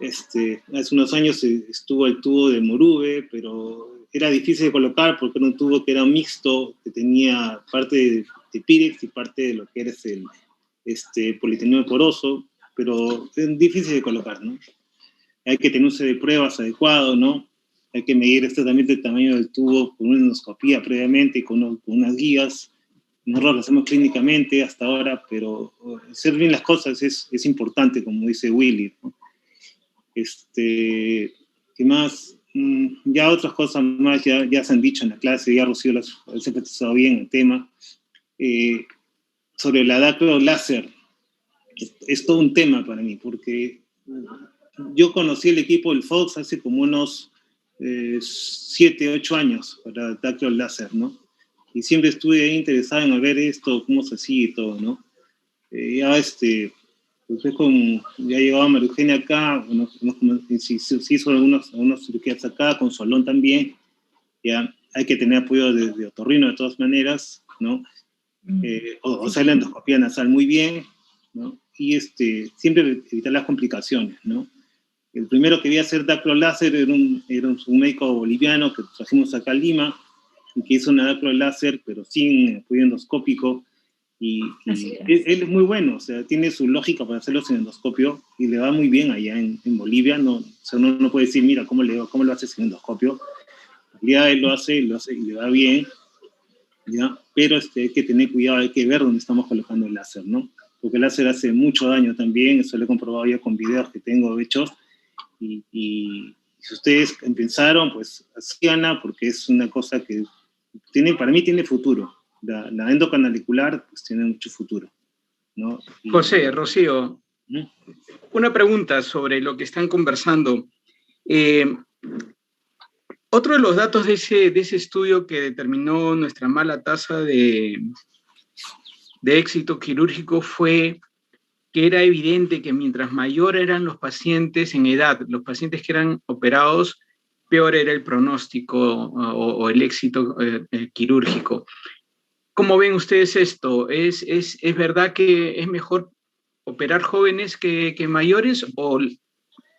hace unos años estuvo el tubo de Morube, pero era difícil de colocar porque era un tubo que era mixto, que tenía parte de Pyrex y parte de lo que era el polietileno poroso, pero es difícil de colocar, ¿no? Hay que tener un set de pruebas adecuado, ¿no? Hay que medir también el tamaño del tubo con una endoscopía previamente, con unas guías. Nosotros lo hacemos clínicamente hasta ahora, pero hacer bien las cosas es importante, como dice Willy, ¿no? ¿Qué más? Ya otras cosas más ya se han dicho en la clase, ya Rocío las ha enfatizado bien el tema. Sobre la dacro láser, es todo un tema para mí, porque yo conocí el equipo del Fox hace como unos 7, 8 años para dacro láser, ¿no? Y siempre estuve ahí interesado en ver esto, cómo se hacía y todo, ¿no? Después ya llegaba María Eugenia acá, se hizo algunas cirugías acá, con Solón también. Ya hay que tener apoyo de otorrino de todas maneras, ¿no? O hacer la endoscopía nasal muy bien, ¿no? Y siempre evitar las complicaciones, ¿no? El primero que vi hacer dacro láser era un médico boliviano que trajimos acá a Lima, y que hizo una dacro láser, pero sin apoyo endoscópico, y él es muy bueno, o sea, tiene su lógica para hacerlo sin endoscopio, y le va muy bien allá en Bolivia. No, o sea, uno no puede decir, mira, ¿cómo lo hace sin endoscopio? En realidad él lo hace y le va bien, ¿ya? Pero hay que tener cuidado, hay que ver dónde estamos colocando el láser, ¿no? Porque el láser hace mucho daño también, eso lo he comprobado ya con videos que tengo hechos, y si ustedes pensaron, pues hacíanla, porque es una cosa que para mí tiene futuro. La endocanalicular pues tiene mucho futuro, ¿no? José, Rocío, una pregunta sobre lo que están conversando. Otro de los datos de ese estudio que determinó nuestra mala tasa de éxito quirúrgico fue que era evidente que mientras mayor eran los pacientes en edad, los pacientes que eran operados, peor era el pronóstico o el éxito quirúrgico. ¿Cómo ven ustedes esto? ¿Es verdad que es mejor operar jóvenes que mayores o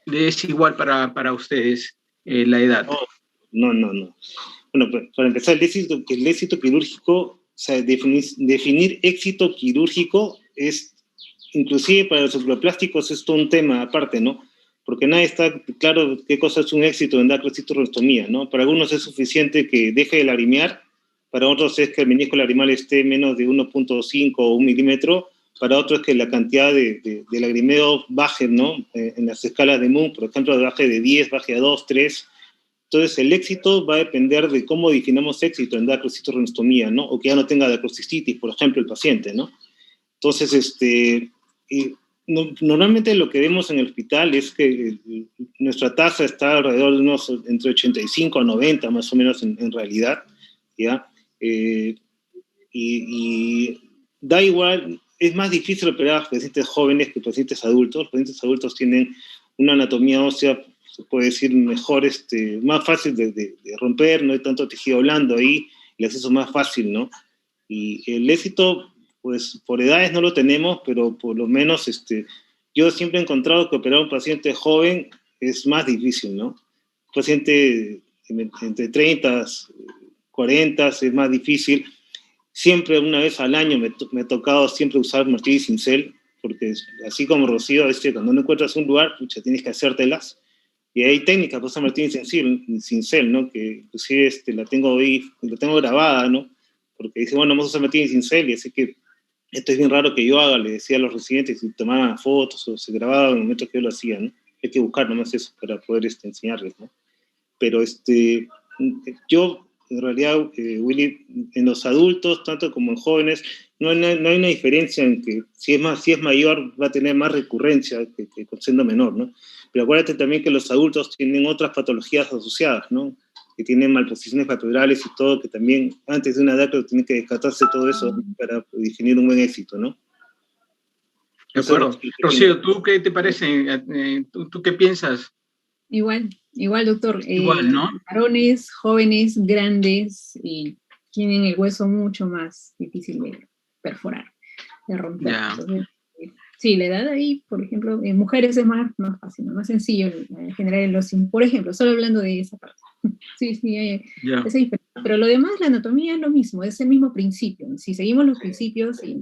es igual para ustedes la edad? No. Bueno, para empezar, el éxito quirúrgico, o sea, definir éxito quirúrgico es, inclusive para los oculoplásticos, es todo un tema aparte, ¿no? Porque nadie está claro qué cosa es un éxito en dacrocitorectomía, ¿no? Para algunos es suficiente que deje de lagrimear, para otros es que el menisco lagrimal esté menos de 1.5 o 1 milímetro, para otros es que la cantidad de lagrimeo baje, ¿no? En las escalas de Moon, por ejemplo, baje de 10, baje a 2, 3. Entonces, el éxito va a depender de cómo definamos éxito en dacrocitorectomía, ¿no? O que ya no tenga dacrocistitis, por ejemplo, el paciente, ¿no? Entonces, normalmente lo que vemos en el hospital es que nuestra tasa está alrededor de unos entre 85 a 90, más o menos en realidad, ¿ya? Y da igual, es más difícil operar a pacientes jóvenes que pacientes adultos. Los pacientes adultos tienen una anatomía ósea, se puede decir, mejor, más fácil de romper, no hay tanto tejido blando ahí, el acceso es más fácil, ¿no? Y el éxito, pues por edades no lo tenemos, pero por lo menos yo siempre he encontrado que operar a un paciente joven es más difícil, ¿no? Un paciente entre 30, 40 es más difícil. Siempre una vez al año me ha tocado siempre usar martillo y cincel, porque así como Rocío, cuando no encuentras un lugar, pucha, tienes que hacértelas. Y hay técnicas para usar martillo y cincel, ¿no? Que inclusive la tengo grabada, ¿no? Porque dice, bueno, vamos a usar martillo y cincel, y así que esto es bien raro que yo haga, le decía a los residentes, si tomaban fotos o se grababan en el momento que yo lo hacía, ¿no? Hay que buscar nomás eso para poder enseñarles, ¿no? Pero yo, en realidad, Willy, en los adultos, tanto como en jóvenes, no hay una diferencia en que si es mayor va a tener más recurrencia que siendo menor, ¿no? Pero acuérdate también que los adultos tienen otras patologías asociadas, ¿no? Que tienen malposiciones patologales y todo, que también antes de una edad tienen que descartarse todo eso para definir un buen éxito, ¿no? De acuerdo. Rocío, ¿tú qué te parece? ¿Tú qué piensas? Igual, doctor. Igual, ¿no? Varones, jóvenes, grandes, tienen el hueso mucho más difícil de perforar, de romper. Yeah. Entonces, sí, la edad ahí, por ejemplo, en mujeres es más fácil, más sencillo generar el osín. Por ejemplo, solo hablando de esa parte. Sí, hay esa diferencia. Pero lo demás, la anatomía es lo mismo, es el mismo principio. Si seguimos los principios y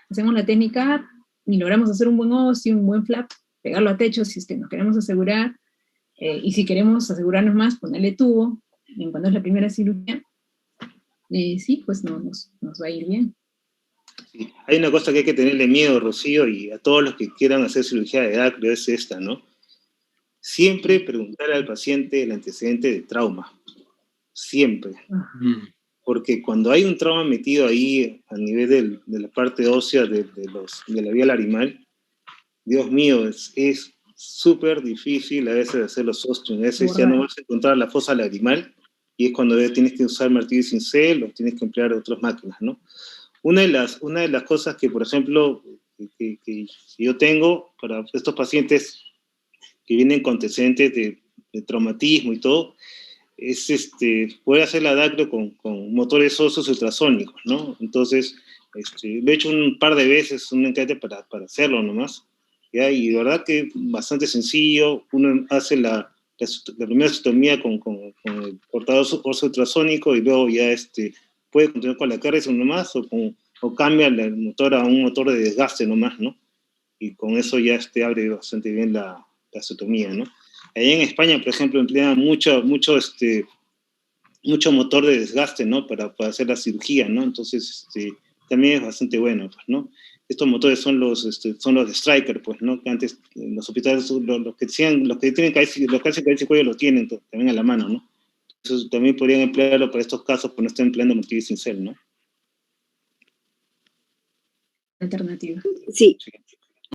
hacemos la técnica y logramos hacer un buen osío, un buen flap, pegarlo a techo si nos queremos asegurar, y si queremos asegurarnos más, ponerle tubo, en cuando es la primera cirugía, sí, pues nos va a ir bien. Sí. Hay una cosa que hay que tenerle miedo, Rocío, y a todos los que quieran hacer cirugía de dacro, es esta, ¿no? Siempre preguntar al paciente el antecedente de trauma. Siempre. Porque cuando hay un trauma metido ahí a nivel de la parte ósea de la vía lagrimal, Dios mío, es súper difícil a veces hacer los ostios. A veces ya no vas a encontrar la fosa lagrimal y es cuando tienes que usar martillo y cincel o tienes que emplear otras máquinas, ¿no? Una de las cosas que, por ejemplo, que yo tengo para estos pacientes que vienen con antecedentes de traumatismo y todo, es poder hacer la dacro con motores óseos ultrasónicos, ¿no? Entonces, lo he hecho un par de veces, un encarte para hacerlo nomás, ¿ya? Y de verdad que es bastante sencillo. Uno hace la primera citomía con el portador óseo ultrasónico y luego ya puede continuar con la carga nomás o cambia el motor a un motor de desgaste nomás, ¿no? Y con eso ya abre bastante bien la citomía, ¿no? Allá en España, por ejemplo, emplean mucho motor de desgaste, ¿no? Para hacer la cirugía, ¿no? Entonces, también es bastante bueno, pues, ¿no? Estos motores son los de Stryker, pues, ¿no? Que antes en los hospitales, los que tienen cabeza y cuello lo tienen también a la mano, ¿no? Entonces, también podrían emplearlo para estos casos, pero no están empleando martillo y cincel, ¿no? Alternativa. Sí.